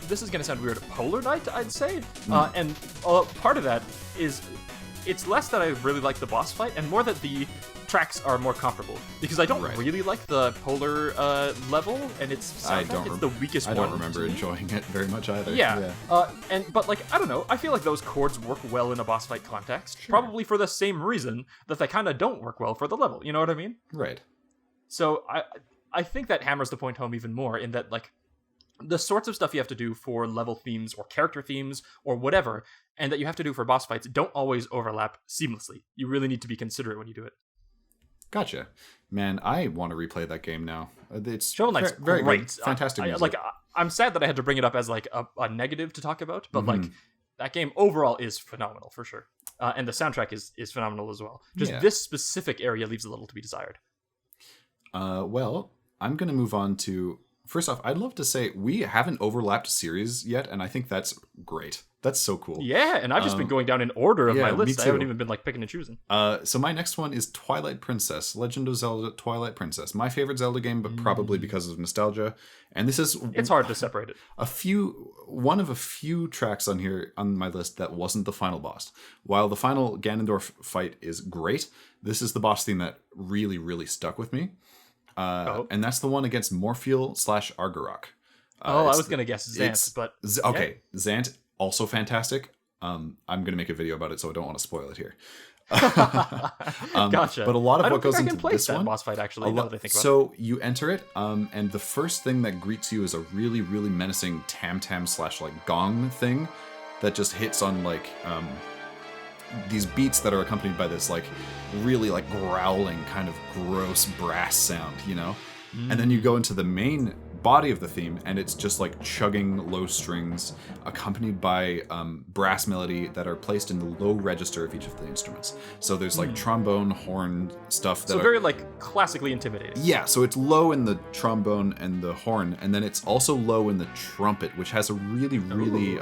this is going to sound weird, Polar Knight, I'd say. And part of that is, it's less that I really like the boss fight, and more that the tracks are more comparable. Because I don't really like the Polar level, and it's soundtrack. It's the weakest one. I don't remember enjoying it very much either. Yeah. But like, I don't know, I feel like those chords work well in a boss fight context. Sure. Probably for the same reason that they kind of don't work well for the level, you know what I mean? Right. So I think that hammers the point home even more in that, like, the sorts of stuff you have to do for level themes or character themes or whatever, and that you have to do for boss fights don't always overlap seamlessly. You really need to be considerate when you do it. Gotcha. Man, I want to replay that game now. It's Shovel Knight's very great. good. Fantastic music. Like, I'm sad that I had to bring it up as like a negative to talk about, but like, that game overall is phenomenal for sure. And the soundtrack is phenomenal as well. Just this specific area leaves a little to be desired. Well, I'm going to move on to... First off, I'd love to say we haven't overlapped series yet, and I think that's great. That's so cool. Yeah, and I've just been going down in order of my me list. too. I haven't even been like picking and choosing. So my next one is Twilight Princess, Legend of Zelda Twilight Princess. My favorite Zelda game, but probably because of nostalgia. And this is... It's hard to separate it. One of a few tracks on here on my list that wasn't the final boss. While the final Ganondorf fight is great, this is the boss theme that really, really stuck with me. And that's the one against Morpheel / Argurok. I was going to guess Zant, but... Okay, Zant, also fantastic. I'm going to make a video about it, so I don't want to spoil it here. Gotcha. But a lot of what goes into place this that one... boss fight, actually, now that I think about it. So you enter it, and the first thing that greets you is a really, really menacing tam-tam / like gong thing that just hits on like... these beats that are accompanied by this like really like growling kind of gross brass sound, you know? And then you go into the main body of the theme and it's just like chugging low strings accompanied by brass melody that are placed in the low register of each of the instruments. So there's like trombone, horn stuff that so very like classically intimidating. Yeah, so it's low in the trombone and the horn, and then it's also low in the trumpet, which has a really, really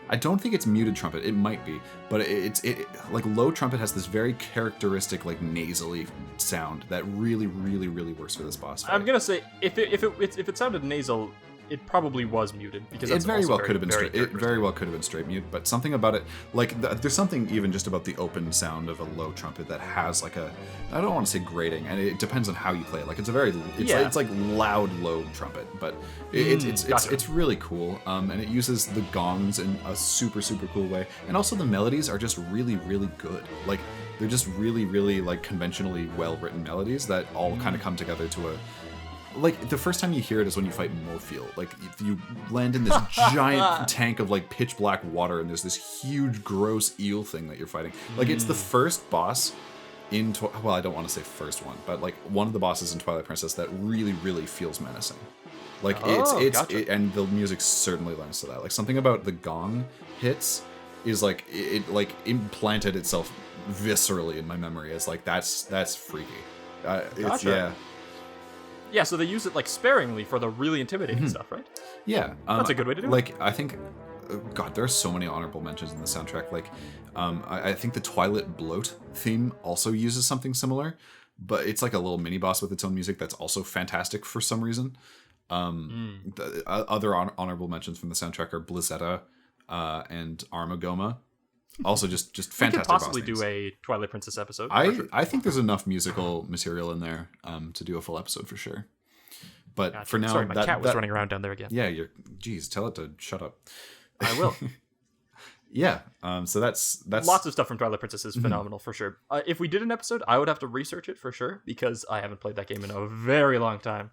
I don't think it's muted trumpet. It might be, but it like low trumpet has this very characteristic like nasally sound that really, really, really works for this boss fight. I'm gonna say if it sounded nasal, it probably was muted because It that's very also well could have been very straight. It very well could have been straight mute, but something about it, like there's something even just about the open sound of a low trumpet that has like a, I don't want to say grating, and it depends on how you play it. Like it's like loud low trumpet, but it's really cool. And it uses the gongs in a super, super cool way, and also the melodies are just really, really good. Like they're just really, really like conventionally well written melodies that all kind of come together to a. Like, the first time you hear it is when you fight Morpheel. Like, you land in this giant tank of, like, pitch black water, and there's this huge, gross eel thing that you're fighting. Like, it's the first boss in... well, I don't want to say first one, but, like, one of the bosses in Twilight Princess that really, really feels menacing. Like, gotcha. and the music certainly lends to that. Like, something about the gong hits is, like, it like, implanted itself viscerally in my memory as, like, that's freaky. Gotcha. Yeah, so they use it like sparingly for the really intimidating stuff, right? Yeah, that's a good way to do it. Like, I think, God, there are so many honorable mentions in the soundtrack. Like, I think the Twilight Bloat theme also uses something similar, but it's like a little mini boss with its own music that's also fantastic for some reason. The other honorable mentions from the soundtrack are Blizzetta and Armagoma. Also, just fantastic. We could possibly boss themes. do a Twilight Princess episode. I think there's enough musical material in there to do a full episode for sure. But for now, sorry, my cat was running around down there again. Yeah, geez, tell it to shut up. I will. Yeah. So that's lots of stuff from Twilight Princess is phenomenal for sure. If we did an episode, I would have to research it for sure because I haven't played that game in a very long time.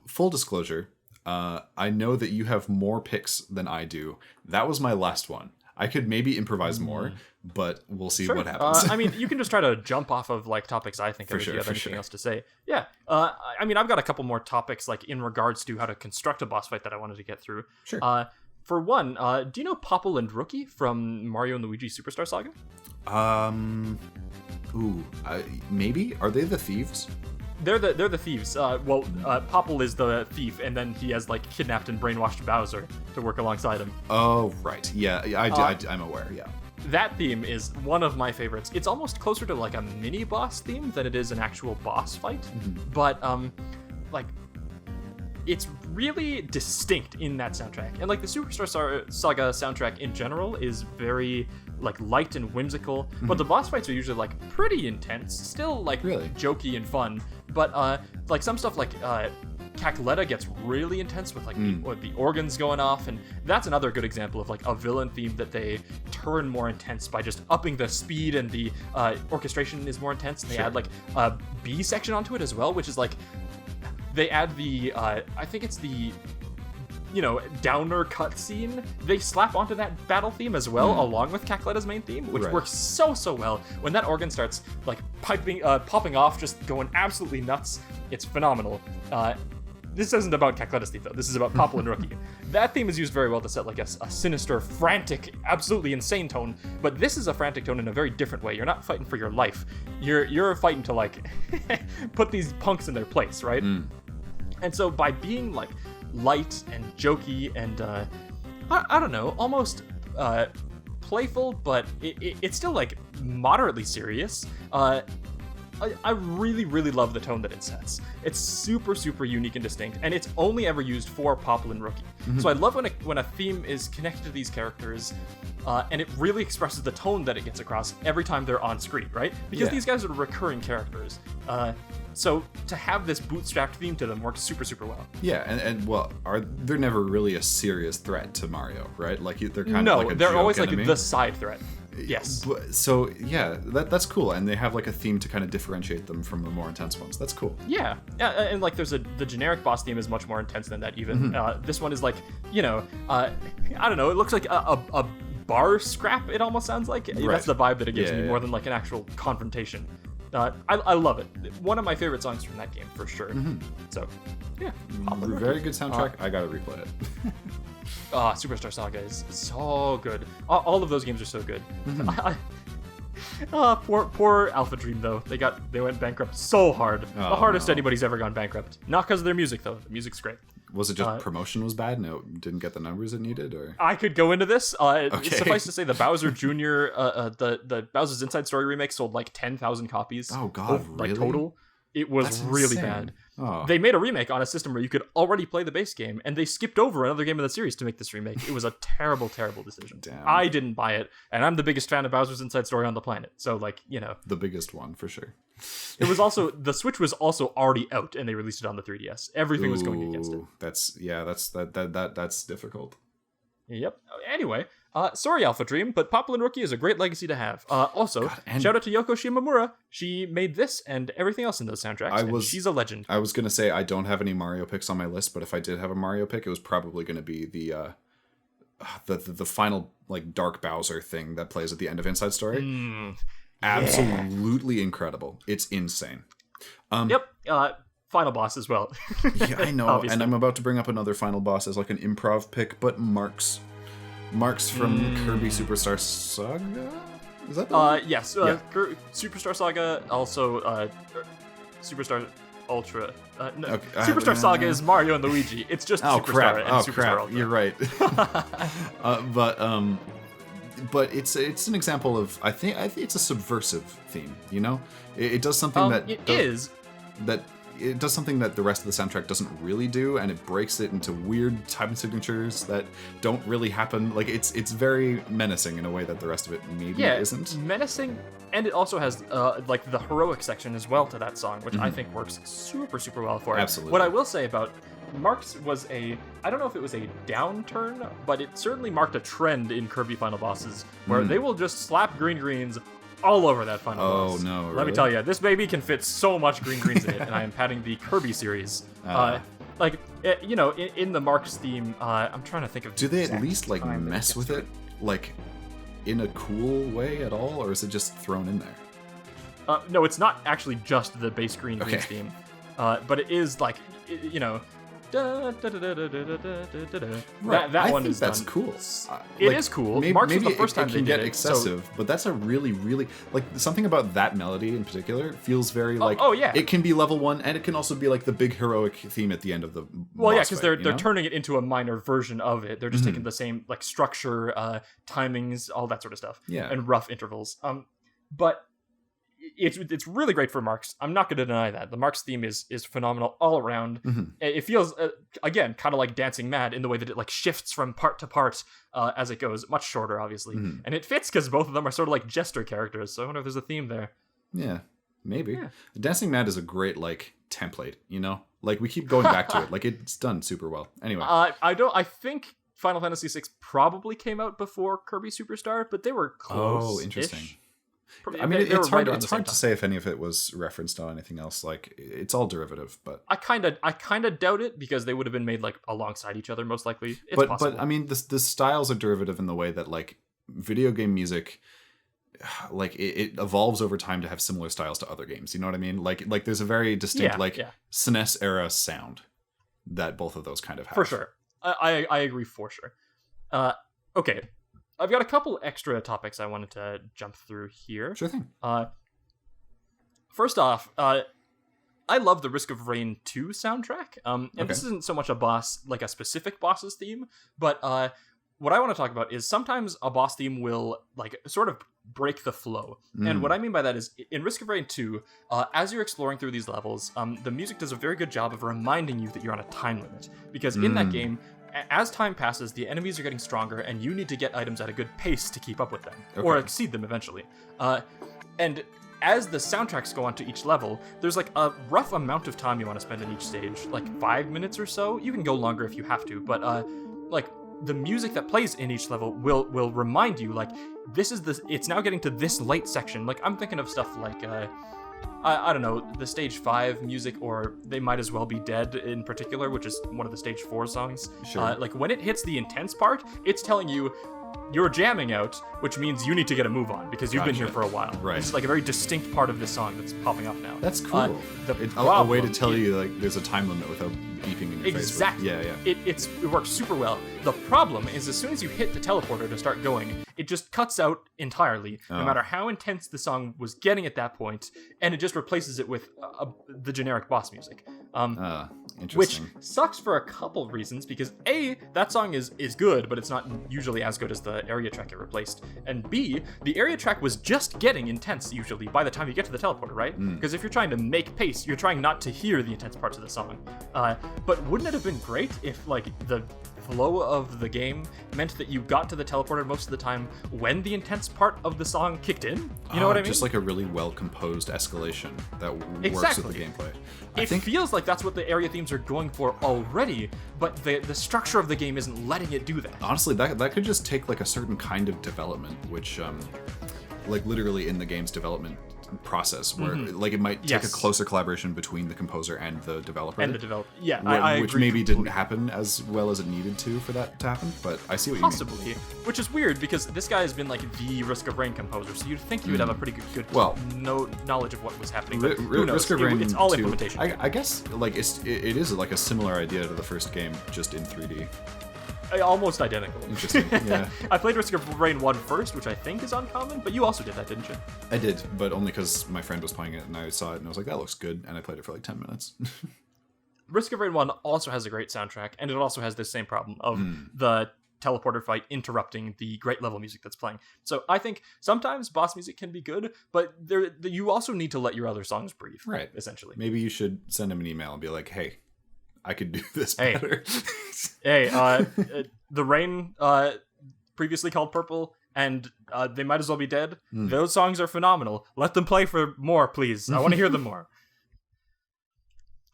Full disclosure, I know that you have more picks than I do. That was my last one. I could maybe improvise more, but we'll see what happens. I mean, you can just try to jump off of like topics I think of if you have anything else to say. Yeah. I mean, I've got a couple more topics like in regards to how to construct a boss fight that I wanted to get through. Sure. For one, do you know Popple and Rookie from Mario and Luigi Superstar Saga? Maybe. Are they the thieves? They're the thieves. Popple is the thief, and then he has like kidnapped and brainwashed Bowser to work alongside him. Oh, right. Yeah, I'm aware. Yeah. That theme is one of my favorites. It's almost closer to like a mini boss theme than it is an actual boss fight, but like it's really distinct in that soundtrack. And like the Superstar Saga soundtrack in general is very like light and whimsical, but the boss fights are usually like pretty intense, still like really jokey and fun. But like some stuff like Cacletta gets really intense with like the organs going off, and that's another good example of like a villain theme that they turn more intense by just upping the speed, and the orchestration is more intense. And they add like a B section onto it as well, which is like they add the I think it's the downer cutscene they slap onto that battle theme as well, along with Cacletta's main theme, which works so well. When that organ starts like popping off, just going absolutely nuts, it's phenomenal. This isn't about Cacletta's theme though. This is about Popple and Rookie. That theme is used very well to set like a sinister, frantic, absolutely insane tone. But this is a frantic tone in a very different way. You're not fighting for your life. You're fighting to like put these punks in their place, right? And so by being like light and jokey and I don't know, almost playful, but it's still like moderately serious. I really love the tone that it sets. It's super unique and distinct, and it's only ever used for Popple and Rookie. So I love when a theme is connected to these characters, and it really expresses the tone that it gets across every time they're on screen, right? Because these guys are recurring characters. So to have this bootstrapped theme to them works super well. Yeah, and well, they're never really a serious threat to Mario, right? Like they're kind of like a they're joke always enemy. like the side threat. Yes. So yeah, that's cool, and they have like a theme to kind of differentiate them from the more intense ones. That's cool. Yeah, and like the generic boss theme is much more intense than that even. This one is like, I don't know, it looks like a bar scrap, it almost sounds like. Right. That's the vibe that it gives me more than like an actual confrontation. I love it. One of my favorite songs from that game for sure. So yeah, very good soundtrack. I gotta replay it. Superstar Saga is so good. All of those games are so good. Poor Alpha Dream though. They went bankrupt so hard. The hardest anybody's ever gone bankrupt. Not because of their music though. The music's great. Was it just promotion was bad? No, didn't get the numbers it needed, or I could go into this. Suffice to say, the Bowser Jr. The Bowser's Inside Story remake sold like 10,000 copies. Oh God, really? Like total. It was That's really insane. bad. Oh. They made a remake on a system where you could already play the base game, and they skipped over another game of the series to make this remake. It was a terrible decision. Damn. I didn't buy it, and I'm the biggest fan of Bowser's Inside Story on the planet. So, like, the biggest one for sure. It was also the Switch was also already out, and they released it on the 3DS. Everything was going against it. That's difficult. Yep. Anyway, sorry, Alpha Dream, but Popple and Rookie is a great legacy to have. Also, shout out to Yoko Shimomura. She made this and everything else in those soundtracks. She's a legend. I was gonna say I don't have any Mario picks on my list, but if I did have a Mario pick, it was probably gonna be the final like Dark Bowser thing that plays at the end of Inside Story. Absolutely incredible. It's insane. Yep. Final boss as well. Yeah, I know. And I'm about to bring up another final boss as like an improv pick, but Marx from Kirby Superstar Saga? Is that the one? Yes. Superstar Saga, also Superstar Ultra. No, okay. Superstar Saga is Mario and Luigi. It's just Superstar and Superstar Ultra. You're right. But it's an example of I think it's a subversive theme. It does something it does something that the rest of the soundtrack doesn't really do, and it breaks it into weird time signatures that don't really happen. Like it's very menacing in a way that the rest of it maybe isn't. Menacing, and it also has like the heroic section as well to that song, which I think works super well for it. Absolutely. What I will say about Marx was I don't know if it was a downturn, but it certainly marked a trend in Kirby final bosses where they will just slap green greens all over that final boss. Oh no! Let me tell you, this baby can fit so much green greens in it, and I am patting the Kirby series. In the Marx theme, I'm trying to think of. Do they at least like mess with it, like in a cool way at all, or is it just thrown in there? No, it's not actually just the base green theme, but it is like that one is that's done. cool. It is cool. Marx was the first time it they can did get excessive, but that's a really, really like something about that melody in particular feels very like. Oh yeah. It can be level 1, and it can also be like the big heroic theme at the end of the. Well, yeah, because they're turning it into a minor version of it. They're just taking the same like structure, timings, all that sort of stuff, and rough intervals. But it's really great for Marx. I'm not going to deny that. The Marx theme is phenomenal all around. It feels, again, kind of like Dancing Mad in the way that it like shifts from part to part as it goes. Much shorter, obviously. And it fits because both of them are sort of like jester characters, so I wonder if there's a theme there. Yeah, maybe. Yeah. Dancing Mad is a great like template, you know? Like we keep going back to it. Like it's done super well. Anyway. I think Final Fantasy VI probably came out before Kirby Superstar, but they were close. Oh, interesting. I mean, it's hard to say if any of it was referenced on anything else. Like, it's all derivative, but I kind of doubt it because they would have been made like alongside each other most likely. But I mean, the styles are derivative in the way that like video game music, like it evolves over time to have similar styles to other games. You know what I mean? Like there's a very distinct SNES era sound that both of those kind of have. For sure, I agree for sure. Okay. I've got a couple extra topics I wanted to jump through here. Sure thing. First off, I love the Risk of Rain 2 soundtrack. This isn't so much a boss, like a specific boss's theme, but what I want to talk about is sometimes a boss theme will like sort of break the flow. And what I mean by that is in Risk of Rain 2, as you're exploring through these levels, the music does a very good job of reminding you that you're on a time limit. Because in that game, as time passes, the enemies are getting stronger, and you need to get items at a good pace to keep up with them, or exceed them eventually. And as the soundtracks go onto each level, there's like a rough amount of time you want to spend in each stage, like 5 minutes or so. You can go longer if you have to, but like the music that plays in each level will remind you, like, it's now getting to this late section. Like, I'm thinking of stuff like I don't know, the Stage 5 music, or They Might As Well Be Dead in particular, which is one of the Stage 4 songs. Sure. Like, when it hits the intense part, it's telling you you're jamming out, which means you need to get a move on, because you've been here for a while. Right. It's like a very distinct part of this song that's popping up now. That's cool. It's a way to tell you, like, there's a time limit without beeping in your face. Exactly. Yeah. It works super well. The problem is as soon as you hit the teleporter to start going, it just cuts out entirely, no matter how intense the song was getting at that point, and it just replaces it with the generic boss music. Which sucks for a couple reasons, because A, that song is good, but it's not usually as good as the area track it replaced. And B, the area track was just getting intense usually by the time you get to the teleporter, right? Because if you're trying to make pace, you're trying not to hear the intense parts of the song. But wouldn't it have been great if, like, the flow of the game meant that you got to the teleporter most of the time when the intense part of the song kicked in? You know what I mean? Just like a really well-composed escalation that works with the gameplay. It feels like that's what the area themes are going for already, but the structure of the game isn't letting it do that. Honestly, that could just take like a certain kind of development, which like literally in the game's development process, where like it might take a closer collaboration between the composer and the developer. Which maybe didn't happen as well as it needed to for that to happen, but I see what you mean. Possibly, which is weird because this guy has been like the Risk of Rain composer, so you'd think he would have a pretty good knowledge of what was happening. But who knows? Risk of Rain it's all 2, implementation. I guess like it is like a similar idea to the first game, just in 3D. Almost identical. Interesting, yeah. I played Risk of Rain 1 first, which I think is uncommon, but you also did that, didn't you? I did, but only because my friend was playing it and I saw it and I was like, that looks good, and I played it for like 10 minutes. Risk of Rain 1 also has a great soundtrack, and it also has this same problem of the teleporter fight interrupting the great level music that's playing. So I think sometimes boss music can be good, but you also need to let your other songs breathe. Right. Essentially. Maybe you should send him an email and be like, hey, I could do this better. The Rain, previously called Purple, and They Might As Well Be Dead. Those songs are phenomenal. Let them play for more, please. I want to hear them more.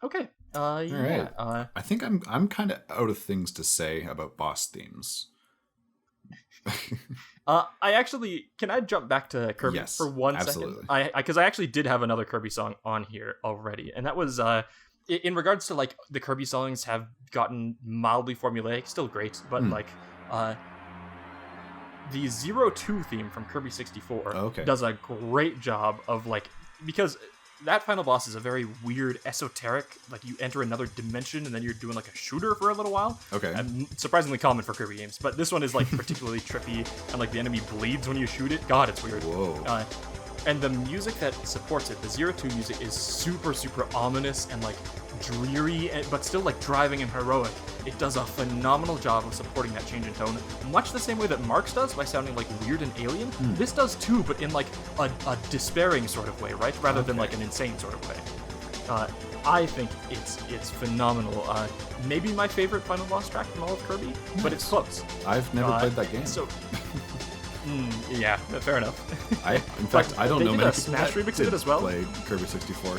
Okay. right. I think I'm kind of out of things to say about boss themes. Can I jump back to Kirby for 1 second? Because I actually did have another Kirby song on here already, and that was in regards to like the Kirby songs have gotten mildly formulaic, still great, but like the 0-2 theme from Kirby 64 does a great job of like, because that final boss is a very weird, esoteric, like you enter another dimension and then you're doing like a shooter for a little while. Okay. Surprisingly common for Kirby games, but this one is like particularly trippy, and like the enemy bleeds when you shoot it. God, it's weird. Whoa. And the music that supports it, the 0-2 music, is super, super ominous and like dreary, but still like driving and heroic. It does a phenomenal job of supporting that change in tone, much the same way that Marx does by sounding like weird and alien. This does too, but in like a despairing sort of way, right? Rather than like an insane sort of way. I think it's phenomenal. Maybe my favorite final boss track from all of Kirby, but it's close. I've never played that game. So. Yeah, fair enough. In fact, I don't know many people Smash remix of it as well. Play Kirby 64.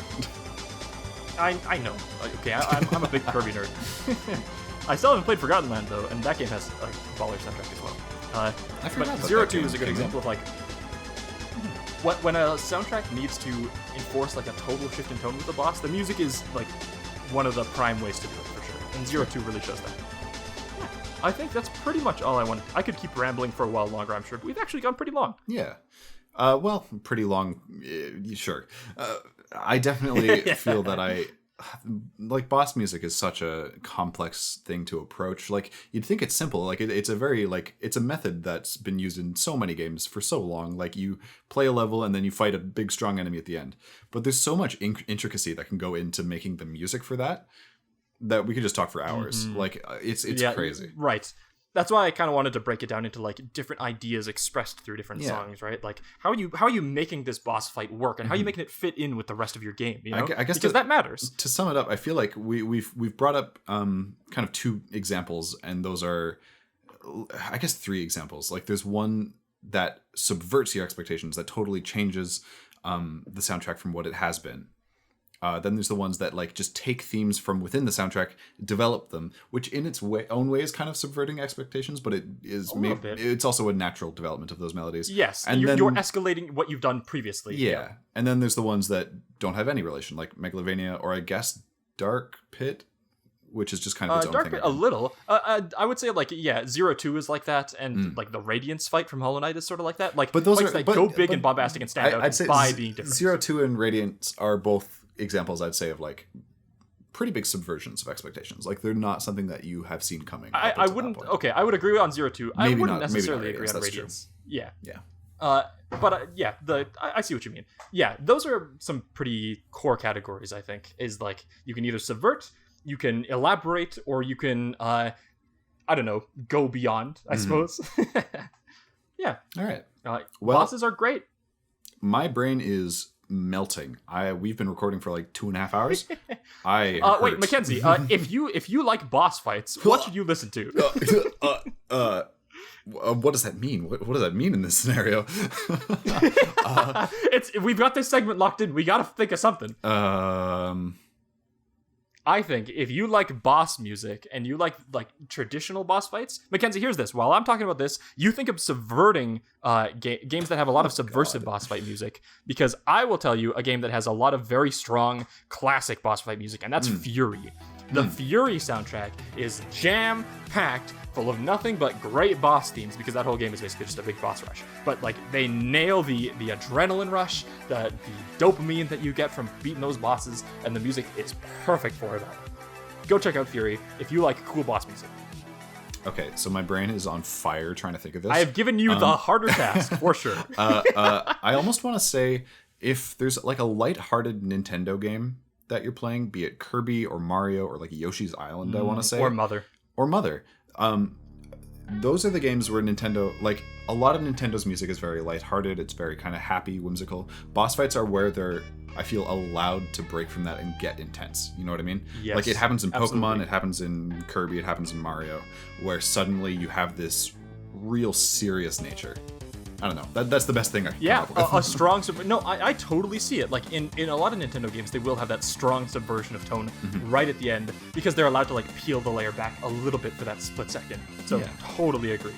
I know. Okay, I'm a big Kirby nerd. I still haven't played Forgotten Land though, and that game has like baller soundtrack as well. I forgot. But 0-2 is a good example of like when a soundtrack needs to enforce like a total shift in tone with the boss. The music is like one of the prime ways to do it for sure, and 0-2 really shows that. I think that's pretty much all I wanted. I could keep rambling for a while longer, I'm sure, but we've actually gone pretty long. Yeah. Well, pretty long, sure. I definitely feel that like boss music is such a complex thing to approach. Like you'd think it's simple. Like it's a very it's a method that's been used in so many games for so long. Like you play a level and then you fight a big strong enemy at the end. But there's so much intricacy that can go into making the music for that we could just talk for hours. Like it's crazy. Right. That's why I kind of wanted to break it down into like different ideas expressed through different songs, right? Like how are you making this boss fight work, and how are you making it fit in with the rest of your game? You know, I guess because that matters. To sum it up, I feel like we've brought up kind of two examples, and those are, I guess, three examples. Like there's one that subverts your expectations, that totally changes the soundtrack from what it has been. Then there's the ones that like just take themes from within the soundtrack, develop them, which in its own way is kind of subverting expectations, but it is it's also a natural development of those melodies. Yes, and you're escalating what you've done previously. Yeah, and then there's the ones that don't have any relation, like Megalovania, or I guess Dark Pit, which is just kind of its own Dark thing. Pit, a little. I would say like 0-2 is like that, and like the Radiance fight from Hollow Knight is sort of like that. Like, but those are go big and bombastic and stand out by being different. 0-2 and Radiance are both examples, I'd say, of like pretty big subversions of expectations. Like they're not something that you have seen coming. I wouldn't. Okay, I would agree on 0-2. I wouldn't necessarily agree on Radiance. True. Yeah. I see what you mean. Yeah, those are some pretty core categories. I think is like you can either subvert, you can elaborate, or you can I don't know, go beyond. I suppose. Yeah. All right. Bosses are great. My brain is melting. We've been recording for like 2.5 hours. Wait, Mackenzie, if you like boss fights, what should you listen to? What does that mean? What does that mean in this scenario? We've got this segment locked in. We gotta think of something. I think if you like boss music and you like traditional boss fights, Mackenzie, here's this. While I'm talking about this, you think of subverting games that have a lot of subversive boss fight music, because I will tell you a game that has a lot of very strong classic boss fight music, and that's Fury. The Fury soundtrack is jam-packed, full of nothing but great boss themes, because that whole game is basically just a big boss rush. But like they nail the adrenaline rush, the dopamine that you get from beating those bosses, and the music is perfect for it all. Go check out Fury if you like cool boss music. Okay, so my brain is on fire trying to think of this. I have given you the harder task, for sure. I almost want to say, if there's like a lighthearted Nintendo game that you're playing, be it Kirby or Mario or like Yoshi's Island, I want to say. Or Mother. Those are the games where Nintendo, like a lot of Nintendo's music is very lighthearted. It's very kind of happy, whimsical. Boss fights are where they're, I feel, allowed to break from that and get intense. You know what I mean? Yes, like it happens in Pokemon, absolutely. It happens in Kirby, it happens in Mario, where suddenly you have this real serious nature. I don't know. That's the best thing I can Yeah, come up with. a strong no, I totally see it. Like in a lot of Nintendo games, they will have that strong subversion of tone right at the end because they're allowed to like peel the layer back a little bit for that split second. So Yeah. totally agree.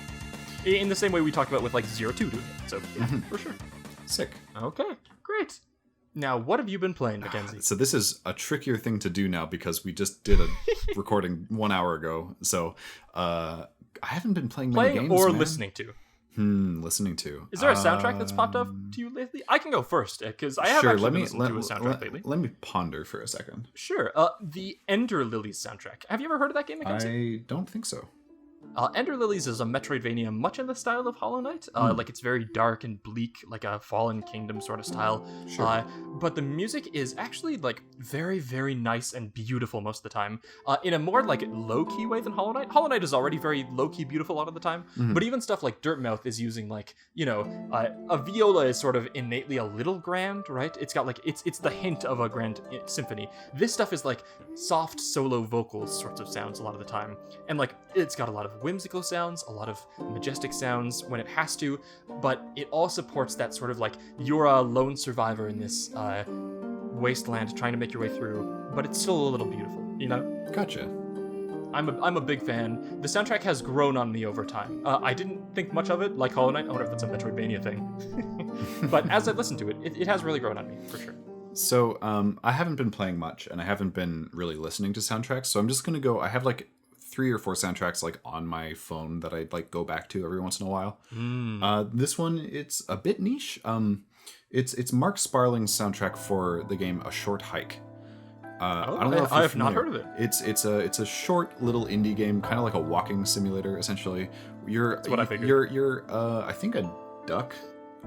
In the same way we talked about with like 02 doing it. So yeah, for sure. Sick. Okay, great. Now, what have you been playing, Mackenzie? So this is a trickier thing to do now because we just did a recording 1 hour ago. So I haven't been playing many games, or man. listening to? Listening to. Is there a soundtrack that's popped up to you lately? I can go first because I have actually been listening to a soundtrack lately. Let me ponder for a second. Sure. The Ender Lilies soundtrack. Have you ever heard of that game, Mackenzie? I don't think so. Ender Lilies is a Metroidvania much in the style of Hollow Knight. Like it's very dark and bleak, like a Fallen Kingdom sort of style. Sure. But the music is actually like very, very nice and beautiful most of the time. In a more like low-key way than Hollow Knight. Hollow Knight is already very low-key beautiful a lot of the time. But even stuff like Dirtmouth is using like, a viola is sort of innately a little grand, right? It's got like, it's the hint of a grand symphony. This stuff is like soft solo vocals sorts of sounds a lot of the time. And like, it's got a lot of whimsical sounds, a lot of majestic sounds when it has to, but it all supports that sort of like, you're a lone survivor in this wasteland trying to make your way through, but it's still a little beautiful, Gotcha. I'm a big fan. The soundtrack has grown on me over time. I didn't think much of it, like Hollow Knight. I wonder if that's a Metroidvania thing. But as I listened to it, it has really grown on me, for sure. So, I haven't been playing much, and I haven't been really listening to soundtracks, so I'm just gonna go, I have like 3 or 4 soundtracks like on my phone that I like go back to every once in a while. This one, it's a bit niche. It's Mark Sparling's soundtrack for the game A Short Hike. I don't know if I have not heard of it. It's a short little indie game, kind of like a walking simulator essentially. That's what I figured. You're I think a duck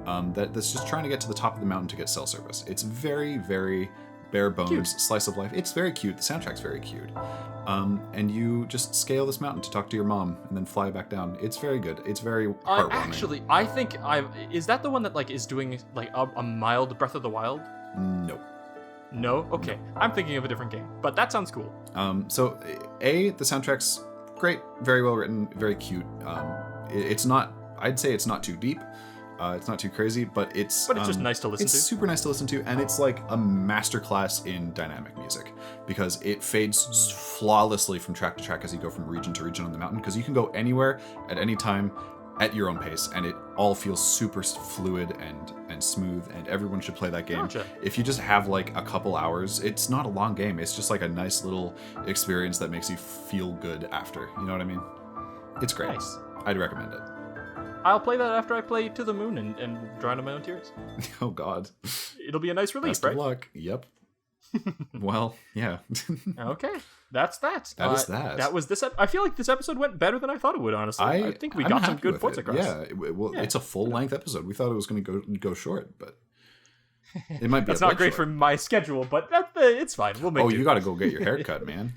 that's just trying to get to the top of the mountain to get cell service. It's very, very bare bones Cute. slice of life. It's very cute. The soundtrack's very cute. And you just scale this mountain to talk to your mom and then fly back down. It's very good. It's very heartwarming. Actually, I think is that the one that like is doing like a mild Breath of the Wild? No. No? Okay. I'm thinking of a different game, but that sounds cool. So the soundtrack's great, very well written, very cute. It's not, I'd say it's not too deep. It's not too crazy, but it's just nice to listen to. It's super nice to listen to, and it's like a masterclass in dynamic music because it fades flawlessly from track to track as you go from region to region on the mountain, because you can go anywhere at any time at your own pace, and it all feels super fluid and smooth, and everyone should play that game. Gotcha. If you just have like a couple hours, it's not a long game. It's just like a nice little experience that makes you feel good after. You know what I mean? It's great. Nice. I'd recommend it. I'll play that after I play To the Moon and Drown in My Own Tears. Oh, God. It'll be a nice release, Best right? of luck. Yep. Well, yeah. Okay, that's that. That is that. That was this. I feel like this episode went better than I thought it would. Honestly, I think we got some good points across. Yeah, it's a full length episode. We thought it was going to go short, but it might be. That's not great for my schedule, but it's fine. We'll make. Oh, you got to go get your hair cut, man.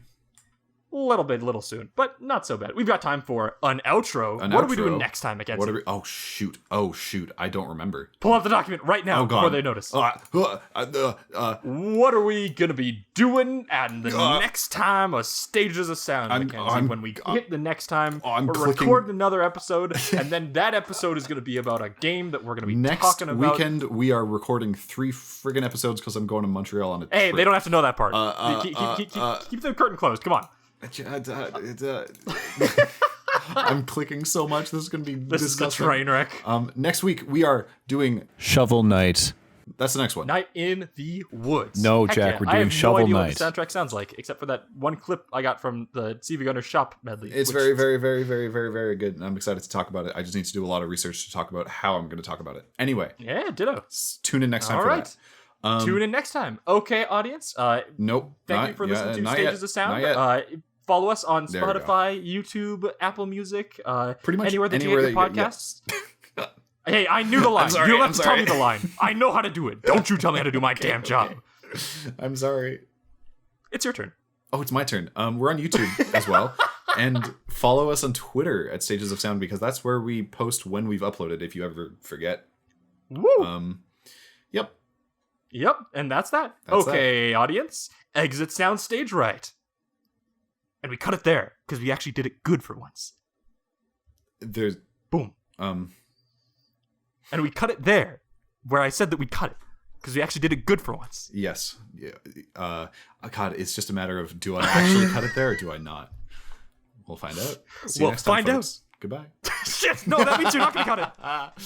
Little soon, but not so bad. We've got time for an outro. What are we doing next time, Mackenzie? Oh shoot! I don't remember. Pull out the document right now before they notice. What are we gonna be doing at the next time of Stages of Sound, Mackenzie? When we hit the next time, we're recording another episode, and then that episode is gonna be about a game that we're gonna be talking about. Next weekend, we are recording 3 friggin' episodes because I'm going to Montreal on a trip. Hey, they don't have to know that part. Keep the curtain closed. Come on. I'm clicking so much. This is going to be This disgusting. is the train wreck. Next week, we are doing Shovel Knight. That's the next one. Night in the Woods. No, Heck Jack, yeah. we're doing Shovel I have no idea Knight. what the soundtrack sounds like, except for that one clip I got from the CV Gunner Shop medley. It's very, very, very, very, very, very good, and I'm excited to talk about it. I just need to do a lot of research to talk about how I'm going to talk about it. Anyway. Yeah, ditto. Tune in next time All for right. that. Tune in next time. Okay, audience. Nope. Thank you for listening to Stages of Sound. Not yet. Follow us on There we go. Spotify, YouTube, Apple Music, Pretty much anywhere that you anywhere get your that you- podcasts. Hey, I knew the line. sorry, You don't I'm have to tell sorry. me the line. I know how to do it. Don't you tell me how to do my damn job. I'm sorry. It's your turn. Oh, it's my turn. We're on YouTube as well. And follow us on Twitter at Stages of Sound, because that's where we post when we've uploaded, if you ever forget. Woo! Yep. Yep, and that's that. That's okay, audience. Exit sound stage right. And we cut it there, because we actually did it good for once. There's Boom. and we cut it there, where I said that we'd cut it, because we actually did it good for once. Yes. Yeah. God, it's just a matter of, do I actually cut it there or do I not? We'll find out. See you next time, folks. Goodbye. Shit! No, that means you're not going to cut it.